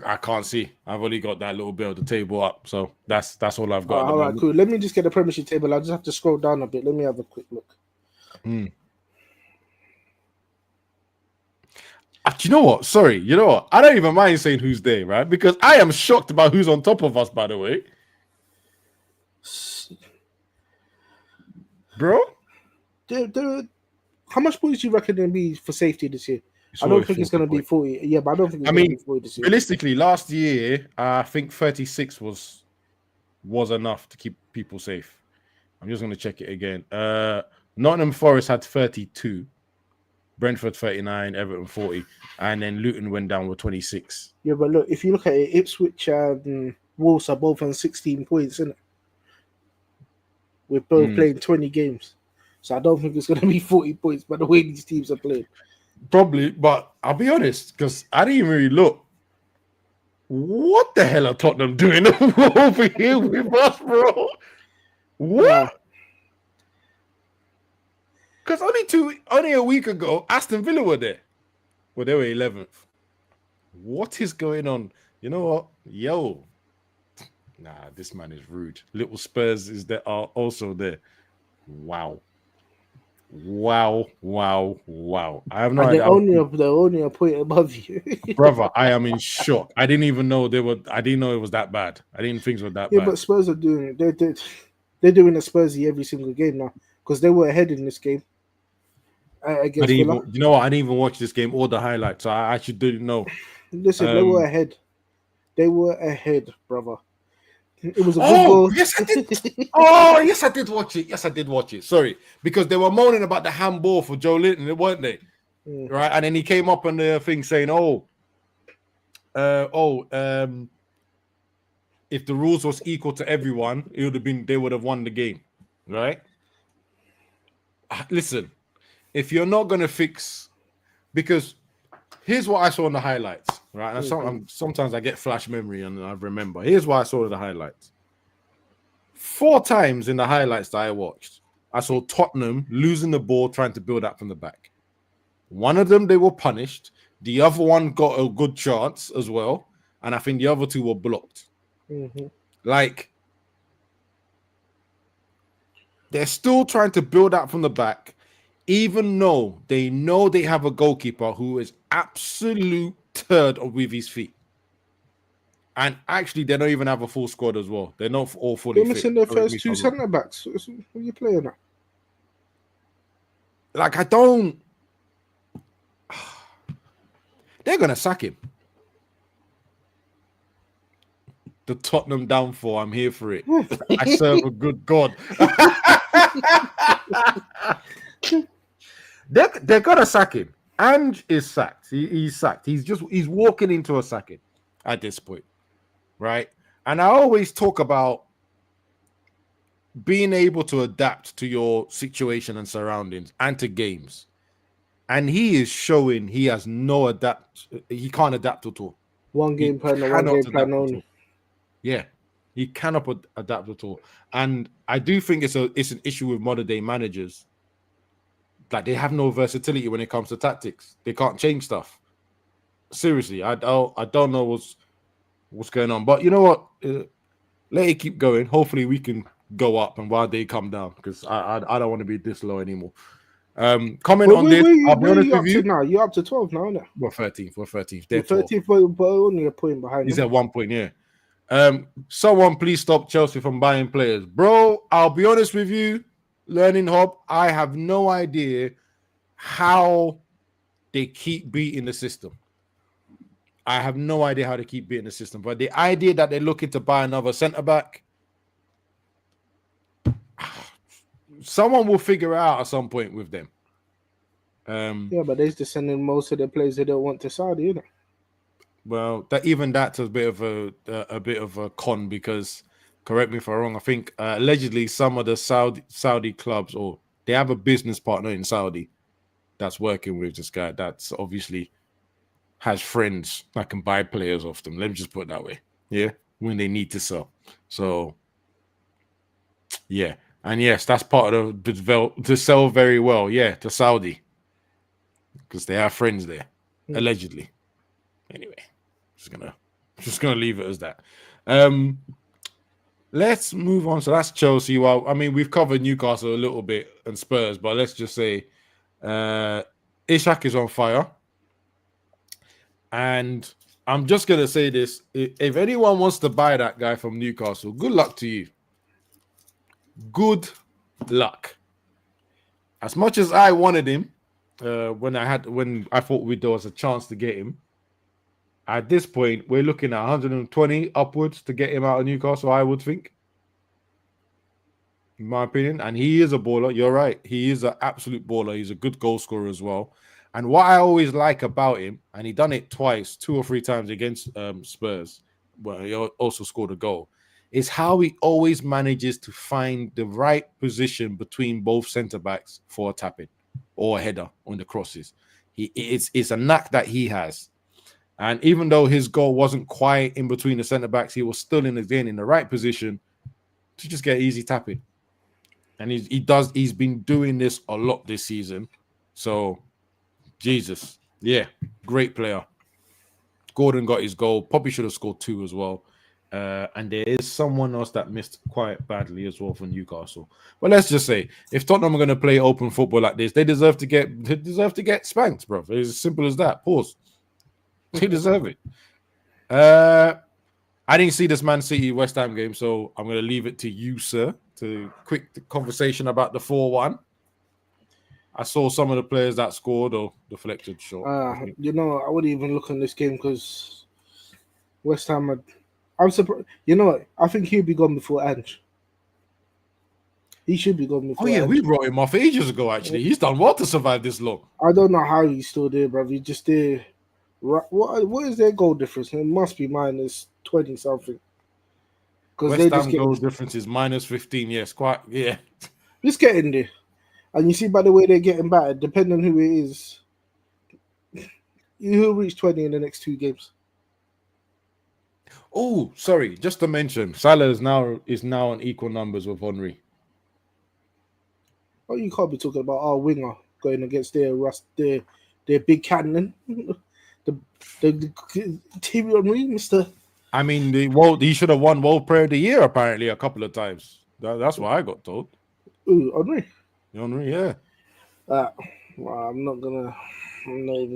[SPEAKER 5] I can't see. I've only got that little bit of the table up. So that's all I've got.
[SPEAKER 4] All right, cool. Let me just get the Premiership table. I'll just have to scroll down a bit. Let me have a quick look.
[SPEAKER 5] You know what? Sorry. You know what? I don't even mind saying who's there, right? Because I am shocked about who's on top of us, by the way. Bro?
[SPEAKER 4] How much points do you reckon there'll be for safety this year? I don't think it's going to be 40. Yeah, but I don't think it's going to be 40 this year.
[SPEAKER 5] Realistically, last year, I think 36 was enough to keep people safe. I'm just going to check it again. Nottingham Forest had 32. Brentford 39, Everton 40, and then Luton went down with 26.
[SPEAKER 4] Yeah, but look, if you look at it, Ipswich and Wolves are both on 16 points, isn't it? We're both playing 20 games. So I don't think it's going to be 40 points by the way these teams are playing.
[SPEAKER 5] Probably, but I'll be honest, because I didn't even really look. What the hell are Tottenham doing over here with us, bro? What? Because only a week ago, Aston Villa were there. Well, they were 11th. What is going on? You know what? Yo. Nah, this man is rude. Little Spurs are also there. Wow. I have no idea.
[SPEAKER 4] They're only a point above you.
[SPEAKER 5] Brother, I am in shock. I didn't even know I didn't know it was that bad. I didn't think it was that bad.
[SPEAKER 4] Yeah, but Spurs are doing it. They're doing a Spursy every single game now because they were ahead in this game. Against Villa.
[SPEAKER 5] You know what? I didn't even watch this game or the highlights, so I actually didn't know.
[SPEAKER 4] Listen, they were ahead. They were ahead, brother. It was a good goal.
[SPEAKER 5] Yes, I did. Yes, I did watch it. Yes, I did watch it. Sorry, because they were moaning about the handball for Joe Linton, weren't they? Right, and then he came up on the thing saying, if the rules was equal to everyone, they would have won the game, right? Listen, if you're not gonna fix, because here's what I saw in the highlights, right? And sometimes I get flash memory and I remember. Here's what I saw in the highlights. 4 times in the highlights that I watched, I saw Tottenham losing the ball, trying to build up from the back. One of them, they were punished. The other one got a good chance as well. And I think the other 2 were blocked.
[SPEAKER 4] Mm-hmm.
[SPEAKER 5] Like, they're still trying to build up from the back, even though they know they have a goalkeeper who is absolute turd with his feet. And actually, they don't even have a full squad as well. They're not all fully fit.
[SPEAKER 4] They're missing their first 2 centre backs. What are you playing at?
[SPEAKER 5] Like, I don't. They're gonna sack him. The Tottenham downfall. I'm here for it. I serve a good God. They're gonna sack him. Ange is sacked. He's sacked. He's walking into a sacking at this point, right? And I always talk about being able to adapt to your situation and surroundings and to games. And he is showing he has no adapt. He can't adapt at all.
[SPEAKER 4] One game plan only.
[SPEAKER 5] Yeah, he cannot adapt at all. And I do think it's an issue with modern day managers. Like, they have no versatility when it comes to tactics. They can't change stuff. Seriously, I don't know what's going on. But you know what? Let it keep going. Hopefully we can go up and while they come down, because I don't want to be this low anymore. Comment on this. I'll be honest with you.
[SPEAKER 4] Now you're up to 12 now, isn't it?
[SPEAKER 5] We're 13th. We're 13th.
[SPEAKER 4] They're 13th, but only a point behind.
[SPEAKER 5] He's at 1 point, yeah. Someone please stop Chelsea from buying players. Bro, I'll be honest with you, Learning Hub, I have no idea how they keep beating the system. I have no idea how they keep beating the system. But the idea that they're looking to buy another centre-back, someone will figure it out at some point with them.
[SPEAKER 4] Yeah, but they're just sending most of the players they don't want to Saudi, isn't it?
[SPEAKER 5] Well, that's a bit of a con, because, correct me if I'm wrong, I think allegedly some of the Saudi clubs, or they have a business partner in Saudi that's working with this guy that's obviously has friends that can buy players off them. Let me just put it that way. Yeah, when they need to sell. So, yeah. And yes, that's part of to sell very well. Yeah, to Saudi. Because they have friends there, allegedly. Anyway, just gonna leave it as that. Let's move on. So that's Chelsea. Well, I mean, we've covered Newcastle a little bit and Spurs, but let's just say Ishak is on fire. And I'm just gonna say this: if anyone wants to buy that guy from Newcastle, good luck to you. Good luck. As much as I wanted him, when I thought there was a chance to get him, at this point we're looking at 120 upwards to get him out of Newcastle, I would think, in my opinion. And he is a baller. You're right, he is an absolute baller. He's a good goal scorer as well. And what I always like about him, and he done it twice, 2 or 3 times against Spurs, where he also scored a goal, is how he always manages to find the right position between both centre backs for a tap-in or a header on the crosses. It's a knack that he has. And even though his goal wasn't quite in between the centre backs, he was still in the right position to just get easy tapping. And he's been doing this a lot this season. So, Jesus. Yeah, great player. Gordon got his goal. Probably should have scored 2 as well. And there is someone else that missed quite badly as well for Newcastle. But let's just say, if Tottenham are going to play open football like this, they deserve to get spanked, bro. It's as simple as that. Pause. They deserve it. I didn't see this Man City West Ham game, so I'm going to leave it to you, sir, to quick conversation about the 4-1. I saw some of the players that scored or deflected short.
[SPEAKER 4] I wouldn't even look on this game because West Ham I'm surprised. You know what? I think he'll be gone before Ange. He should be gone before.
[SPEAKER 5] Oh yeah,
[SPEAKER 4] Ange.
[SPEAKER 5] we wrote him off ages ago. Actually, he's done well to survive this long.
[SPEAKER 4] I don't know how he's still there, bro. He's just there. What is their goal difference? It must be minus 20 something.
[SPEAKER 5] Because West Ham goal difference is minus 15. Yes, quite. Yeah,
[SPEAKER 4] just getting there. And you see by the way they're getting battered, depending on who it is, he'll reach 20 in the next 2 games.
[SPEAKER 5] Oh, sorry. Just to mention, Salah is now on equal numbers with Henry.
[SPEAKER 4] Oh, you can't be talking about our winger going against their big cannon, the Thierry Henry, Mister.
[SPEAKER 5] I mean, he should have won World Player of the Year apparently a couple of times. That's what I got told.
[SPEAKER 4] Ooh, Henry,
[SPEAKER 5] yeah.
[SPEAKER 4] Well, I'm not even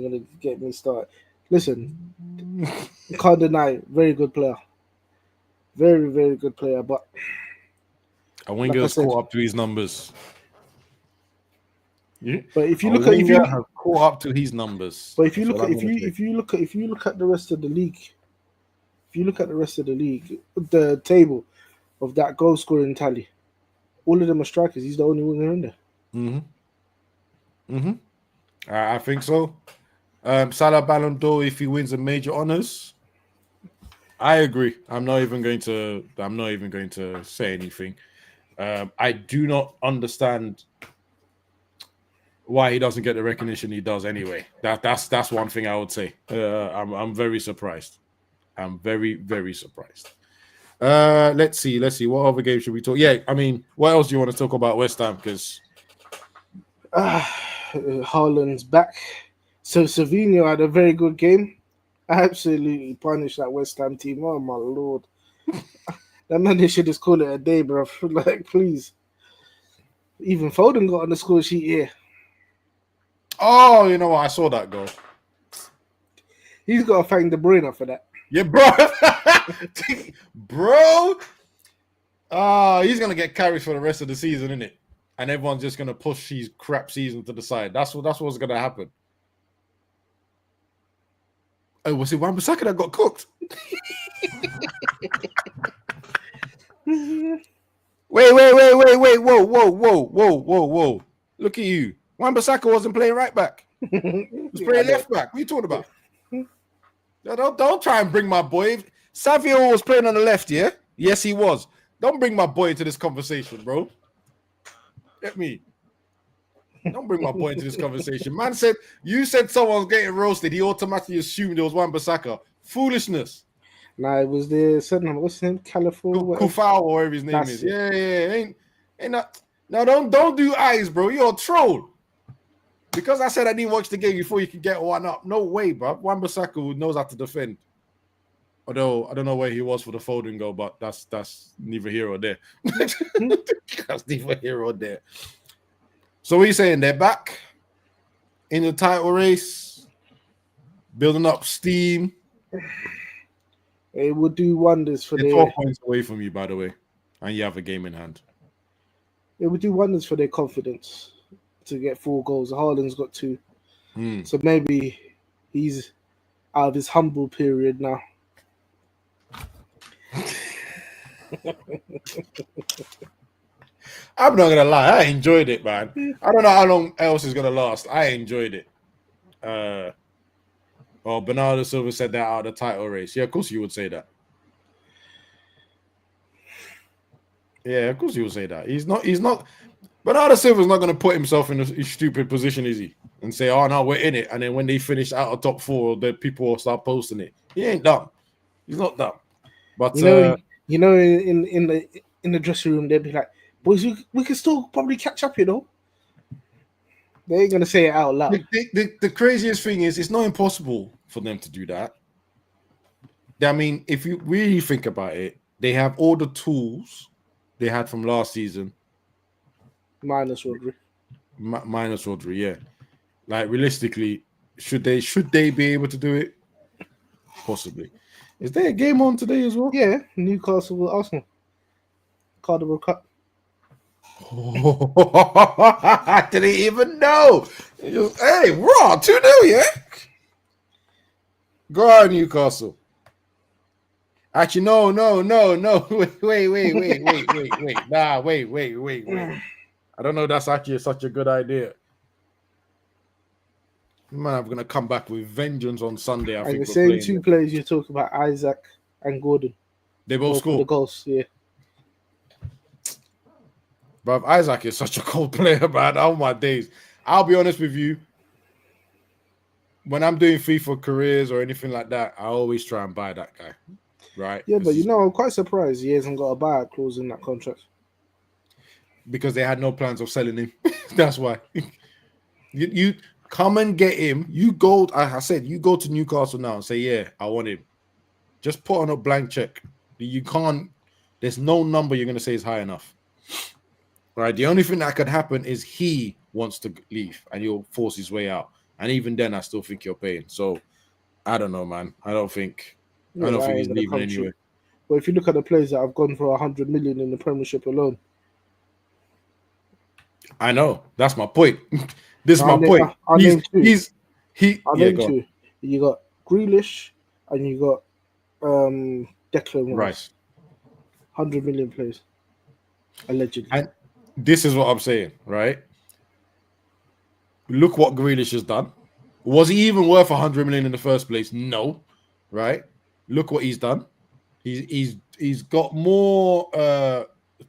[SPEAKER 4] gonna get me started. Listen, can't deny, very good player, very very good player. But
[SPEAKER 5] Wenger's caught up to his numbers. Yeah.
[SPEAKER 4] But if you
[SPEAKER 5] have caught up to his numbers.
[SPEAKER 4] But if you look at the rest of the league, the table of that goal scoring tally, all of them are strikers. He's the only winger in there.
[SPEAKER 5] I think so. Salah Ballon d'Or if he wins the major honors. I agree. I'm not even going to say anything. I do not understand why he doesn't get the recognition he does anyway. That's one thing I would say. I'm very surprised. I'm very, very surprised. Let's see. What other game should we talk? Yeah, I mean, what else do you want to talk about West Ham? Because
[SPEAKER 4] Haaland's back. So Savinho had a very good game. Absolutely punished that West Ham team. Oh my lord. That man, they should just call it a day, bro. Like, please. Even Foden got on the score sheet here.
[SPEAKER 5] Oh, you know what? I saw that goal.
[SPEAKER 4] He's got to thank De Bruyne for that.
[SPEAKER 5] Yeah, bro. Bro. He's going to get carries for the rest of the season, isn't it? And everyone's just going to push his crap season to the side. That's what's going to happen. Oh, was it Wan-Bissaka that got cooked? Wait. Whoa. Look at you. Wan-Bissaka wasn't playing right back. He was playing left back. What are you talking about? Don't try and bring my boy. Savio was playing on the left, yeah? Yes, he was. Don't bring my boy into this conversation, bro. Get me. Don't bring my boy into this conversation. Man said, you said someone's getting roasted. He automatically assumed it was Wan-Bissaka. Foolishness.
[SPEAKER 4] Nah, it was the second. What's his name? California.
[SPEAKER 5] Kufau, or whatever his name is. Yeah. Ain't not. No, don't do eyes, bro. You're a troll. Because I said I didn't watch the game before you could get one up. No way, bro. Wan-Bissaka knows how to defend. Although I don't know where he was for the Foden goal, but that's neither here or there. That's neither here or there. So what are you saying? They're back in the title race, building up steam.
[SPEAKER 4] It would do wonders for
[SPEAKER 5] They're 12 points away from you, by the way, and you have a game in hand.
[SPEAKER 4] It would do wonders for their confidence to get 4 goals. Haaland's got 2. So maybe he's out of his humble period now.
[SPEAKER 5] I'm not gonna lie, I enjoyed it, man. I don't know how long else is gonna last. I enjoyed it. Bernardo Silva said that out of the title race. Yeah, of course you would say that. Yeah, of course you would say that. He's not. Bernardo Silva's not gonna put himself in a stupid position, is he? and say, "Oh no, we're in it," and then when they finish out of top 4, the people will start posting it. He ain't dumb. He's not dumb. But
[SPEAKER 4] in the dressing room, they'd be like, "Boys, we can still probably catch up." They ain't gonna say it out loud.
[SPEAKER 5] The craziest thing is, it's not impossible for them to do that. I mean, if you really think about it, they have all the tools they had from last season,
[SPEAKER 4] minus Rodri.
[SPEAKER 5] Minus Rodri, yeah. Like realistically, should they be able to do it? Possibly. Is there a game on today as well?
[SPEAKER 4] Yeah, Newcastle with Arsenal. Cardiff Cup.
[SPEAKER 5] I didn't even know. Hey, raw 2-0, yeah. Go on, Newcastle. Actually, no. Wait. Nah, wait. I don't know if that's actually such a good idea. Man, I'm gonna come back with vengeance on Sunday. I think
[SPEAKER 4] the same 2 players you talk about, Isaac and Gordon.
[SPEAKER 5] They both scored
[SPEAKER 4] the goals, yeah.
[SPEAKER 5] But Isaac is such a cold player, man. Oh my days. I'll be honest with you. When I'm doing FIFA careers or anything like that, I always try and buy that guy. Right?
[SPEAKER 4] Yeah, but I'm quite surprised he hasn't got a buyout clause in that contract.
[SPEAKER 5] Because they had no plans of selling him. That's why. You come and get him. You go to Newcastle now and say, yeah, I want him. Just put on a blank check. You can't, there's no number you're going to say is high enough. Right? The only thing that could happen is he wants to leave and he'll force his way out. And even then, I still think you're paying. So, I don't know, man. I don't think he's leaving anyway.
[SPEAKER 4] But if you look at the players that have gone for 100 million in the Premiership alone.
[SPEAKER 5] I know. That's my point. This is my point.
[SPEAKER 4] Two. You got Grealish and you got Declan Rice. 100 million players. Allegedly.
[SPEAKER 5] And this is what I'm saying, right? Look what Grealish has done. Was he even worth 100 million in the first place? No. Right? Look what he's done. He's got more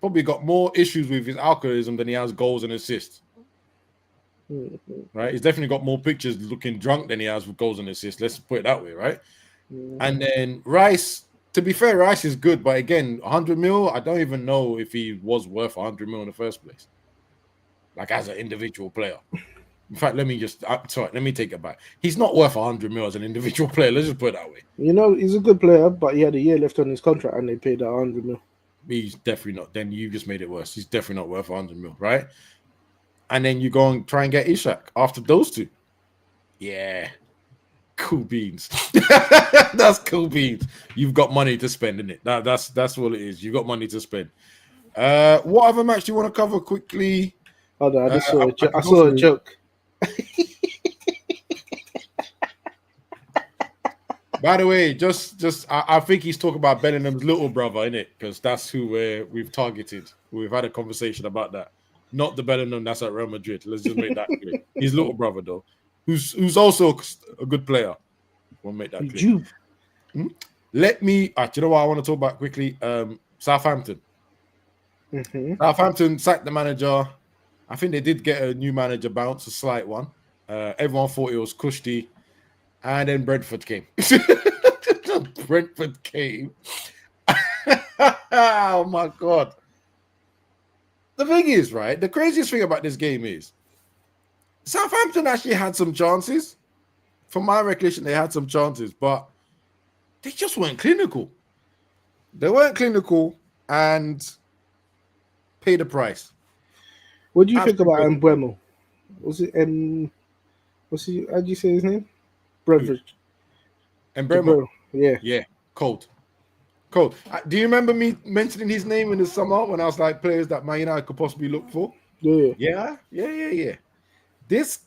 [SPEAKER 5] probably got more issues with his alcoholism than he has goals and assists. Right? He's definitely got more pictures looking drunk than he has with goals and assists. Let's put it that way, right? And then Rice, to be fair, Rice is good, but again, 100 mil, I don't even know if he was worth 100 mil in the first place. Like as an individual player. In fact, let me take it back. He's not worth 100 mil as an individual player. Let's just put it that way.
[SPEAKER 4] He's a good player, but he had a year left on his contract and they paid that 100 mil.
[SPEAKER 5] He's definitely not. Then you just made it worse. He's definitely not worth 100 mil, right? And then you go and try and get Ishak after those two. Yeah. Cool beans. That's cool beans. You've got money to spend, innit? That's what it is. You've got money to spend. What other match do you want to cover quickly?
[SPEAKER 4] Hold on, I saw a joke.
[SPEAKER 5] By the way, I think he's talking about Bellingham's little brother, innit? Because that's who we've targeted. We've had a conversation about that. Not the Bellingham that's at Real Madrid. Let's just make that clear. His little brother, though, who's also a good player. We'll make that clear. Let me. Do you know what I want to talk about quickly? Southampton. Mm-hmm. Southampton sacked the manager. I think they did get a new manager bounce, a slight one. Everyone thought it was Kushti. And then Brentford came. Brentford came. Oh, my God. The thing is, right, the craziest thing about this game is Southampton actually had some chances. From my recollection, they had some chances, but they just weren't clinical. They weren't clinical and paid the price.
[SPEAKER 4] What do you think about Mbeumo? Was it how do you say his name? Brentford.
[SPEAKER 5] Mbeumo.
[SPEAKER 4] Yeah.
[SPEAKER 5] Cold. Do you remember me mentioning his name in the summer when I was like players that Man United could possibly look for? Yeah. This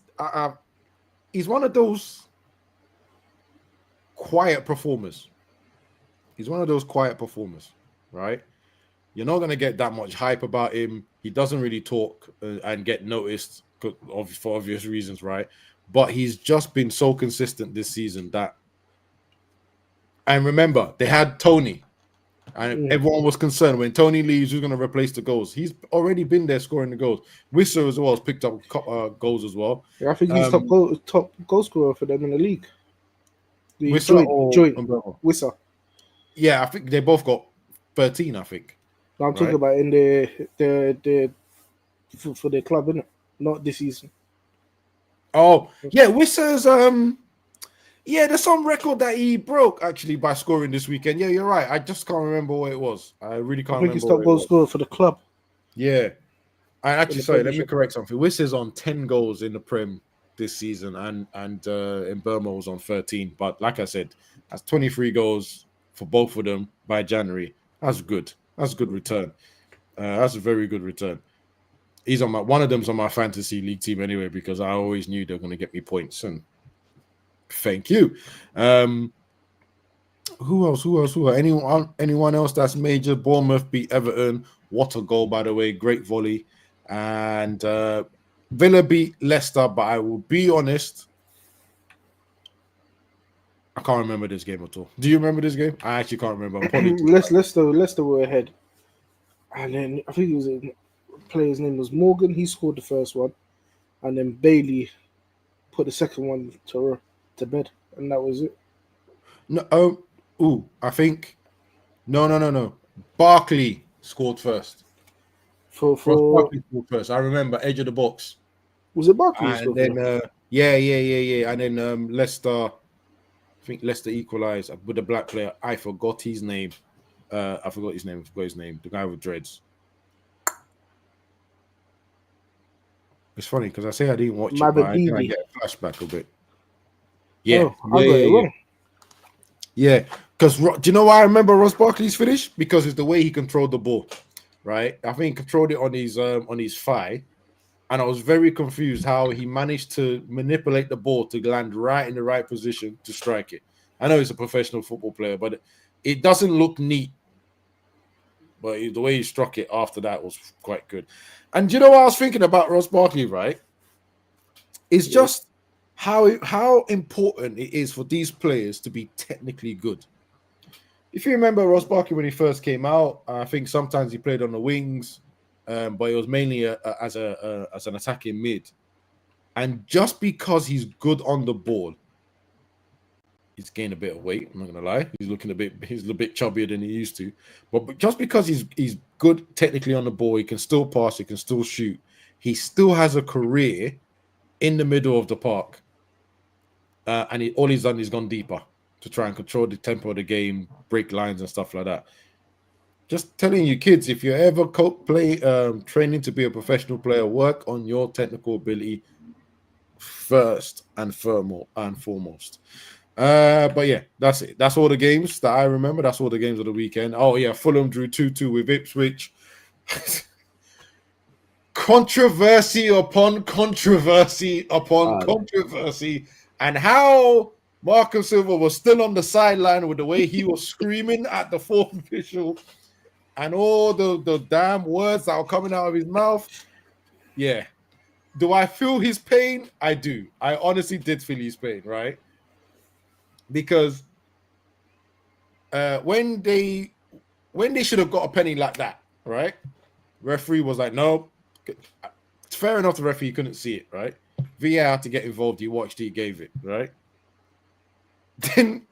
[SPEAKER 5] he's one of those quiet performers. Right? You're not going to get that much hype about him. He doesn't really talk and get noticed for obvious reasons, right? But he's just been so consistent this season that. And remember, they had Tony. And everyone was concerned when Tony leaves, who's going to replace the goals. He's already been there scoring the goals. Wisser as well has picked up goals as well.
[SPEAKER 4] Yeah, I think he's top goal scorer for them in the league.
[SPEAKER 5] Wisser
[SPEAKER 4] joint Wisser.
[SPEAKER 5] Yeah, I think they both got 13. I think.
[SPEAKER 4] No, I'm talking about in the for their club, innit? Not this season.
[SPEAKER 5] Oh yeah, Wisser's yeah, there's some record that he broke actually by scoring this weekend. Yeah, you're right. I just can't remember what it was. I really can't remember.
[SPEAKER 4] I think he's top goal scorer for the club.
[SPEAKER 5] Yeah. Sorry, let me correct something. Wisser's on 10 goals in the Prem this season, and in Burma was on 13. But like I said, that's 23 goals for both of them by January. That's good. That's a good return. That's a very good return. He's on one of them's on my fantasy league team anyway, because I always knew they were going to get me points. And thank you. Who else? Anyone else that's major? Bournemouth beat Everton. What a goal, by the way. Great volley. And Villa beat Leicester, but I will be honest, I can't remember this game at all. Do you remember this game? I actually can't remember.
[SPEAKER 4] Leicester were ahead. And then I think it was a player's name was Morgan. He scored the first one. And then Bailey put the second one to bed. And that was it.
[SPEAKER 5] No, I think no. Barkley scored first. Barkley scored first. I remember edge of the box.
[SPEAKER 4] Was it Barkley?
[SPEAKER 5] And then yeah. And then Leicester. I think Leicester equalized with the black player. I forgot his name. I forgot his name. The guy with dreads. It's funny because I say I didn't watch it, but I get a flashback of it. Yeah,
[SPEAKER 4] I got it wrong.
[SPEAKER 5] Yeah, because do you know why I remember Ross Barkley's finish? Because it's the way he controlled the ball, right? I think he controlled it on his thigh, and I was very confused how he managed to manipulate the ball to land right in the right position to strike it. I know he's a professional football player, but it doesn't look neat. But the way he struck it after that was quite good. And do you know what I was thinking about Ross Barkley, right? It's just how important it is for these players to be technically good. If you remember Ross Barkley when he first came out, I think sometimes he played on the wings, but it was mainly as an attacking mid. And just because he's good on the ball, he's gained a bit of weight. I'm not gonna lie, he's a bit chubbier than he used to. But just because he's good technically on the ball, he can still pass, he can still shoot. He still has a career in the middle of the park. And all he's done is gone deeper to try and control the tempo of the game, break lines and stuff like that. Just telling you, kids, if you're ever training to be a professional player, work on your technical ability first and foremost. But yeah, that's it. That's all the games that I remember. That's all the games of the weekend. Oh yeah, Fulham drew 2-2 with Ipswich. Controversy upon controversy upon controversy. And how Marcus Silva was still on the sideline with the way he was screaming at the fourth official and all the damn words that were coming out of his mouth. Yeah. Do I feel his pain? I do. I honestly did feel his pain, right? Because when they should have got a penny like that, right? Referee was like, no. It's fair enough the referee couldn't see it, right? VAR had to get involved. He watched it, he gave it, right? Then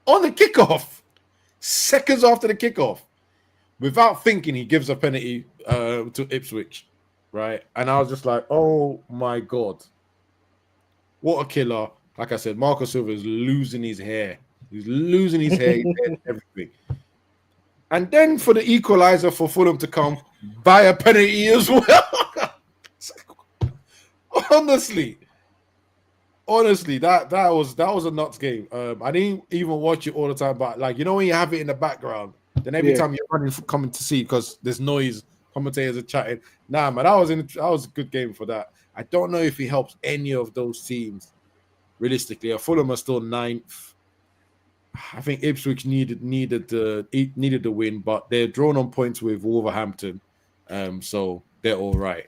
[SPEAKER 5] on the kickoff, seconds after the kickoff, without thinking, he gives a penalty to Ipswich, right? And I was just like, oh my God. What a killer. Like I said, Marcus Silva is losing his hair. He's losing his hair, everything. And then for the equalizer for Fulham to come by a penalty as well. Honestly, that was a nuts game. I didn't even watch it all the time, but like, you know, when you have it in the background, then every time you're running coming to see because there's noise, commentators are chatting. Nah, man, that was a good game for that. I don't know if he helps any of those teams realistically. Fulham are still 9th. I think Ipswich needed the win, but they're drawn on points with Wolverhampton, so they're all right.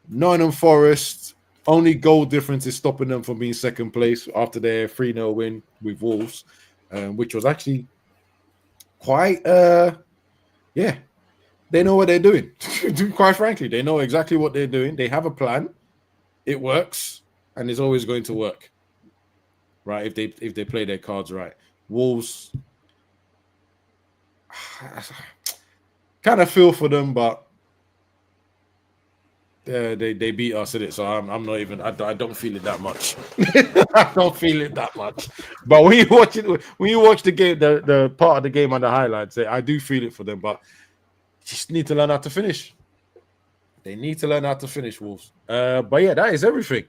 [SPEAKER 5] Nottingham Forest, only goal difference is stopping them from being second place after their 3-0 win with Wolves, which was actually quite yeah, they know what they're doing. Quite frankly, they know exactly what they're doing. They have a plan. It works, and it's always going to work. Right, if they play their cards right. Wolves kind of feel for them, but they beat us in it, so I'm not even. I don't feel it that much. I don't feel it that much. But when you watch the game, the part of the game on the highlights, I do feel it for them. But just need to learn how to finish. They need to learn how to finish, Wolves. But yeah, that is everything.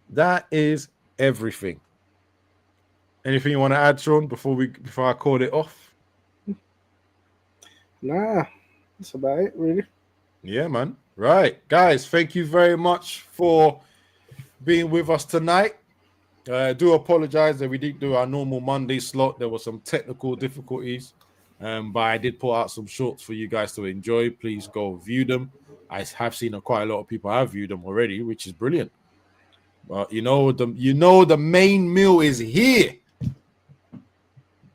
[SPEAKER 5] That is everything. Anything you want to add, Sean, before I call it off?
[SPEAKER 4] Nah, that's about it, really.
[SPEAKER 5] Yeah, man. Right, guys, thank you very much for being with us tonight. I do apologize that we didn't do our normal Monday slot. There were some technical difficulties, but I did put out some shorts for you guys to enjoy. Please go view them. I have seen quite a lot of people have viewed them already, which is brilliant. But the main meal is here.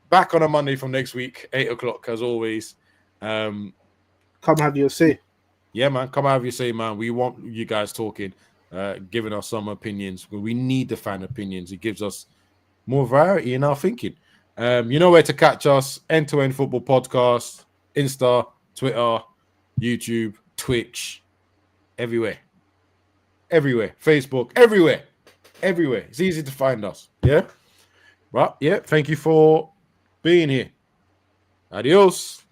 [SPEAKER 5] Back on a Monday from next week, 8:00 as always.
[SPEAKER 4] Come have your say.
[SPEAKER 5] Yeah, man. Come have your say, man. We want you guys talking, giving us some opinions. We need the fan opinions. It gives us more variety in our thinking. You know where to catch us. End2End Football Podcast, Insta, Twitter, YouTube, Twitch, everywhere. Facebook, everywhere. It's easy to find us. Yeah? Right. Yeah. Thank you for being here. Adios.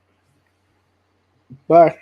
[SPEAKER 4] Bye.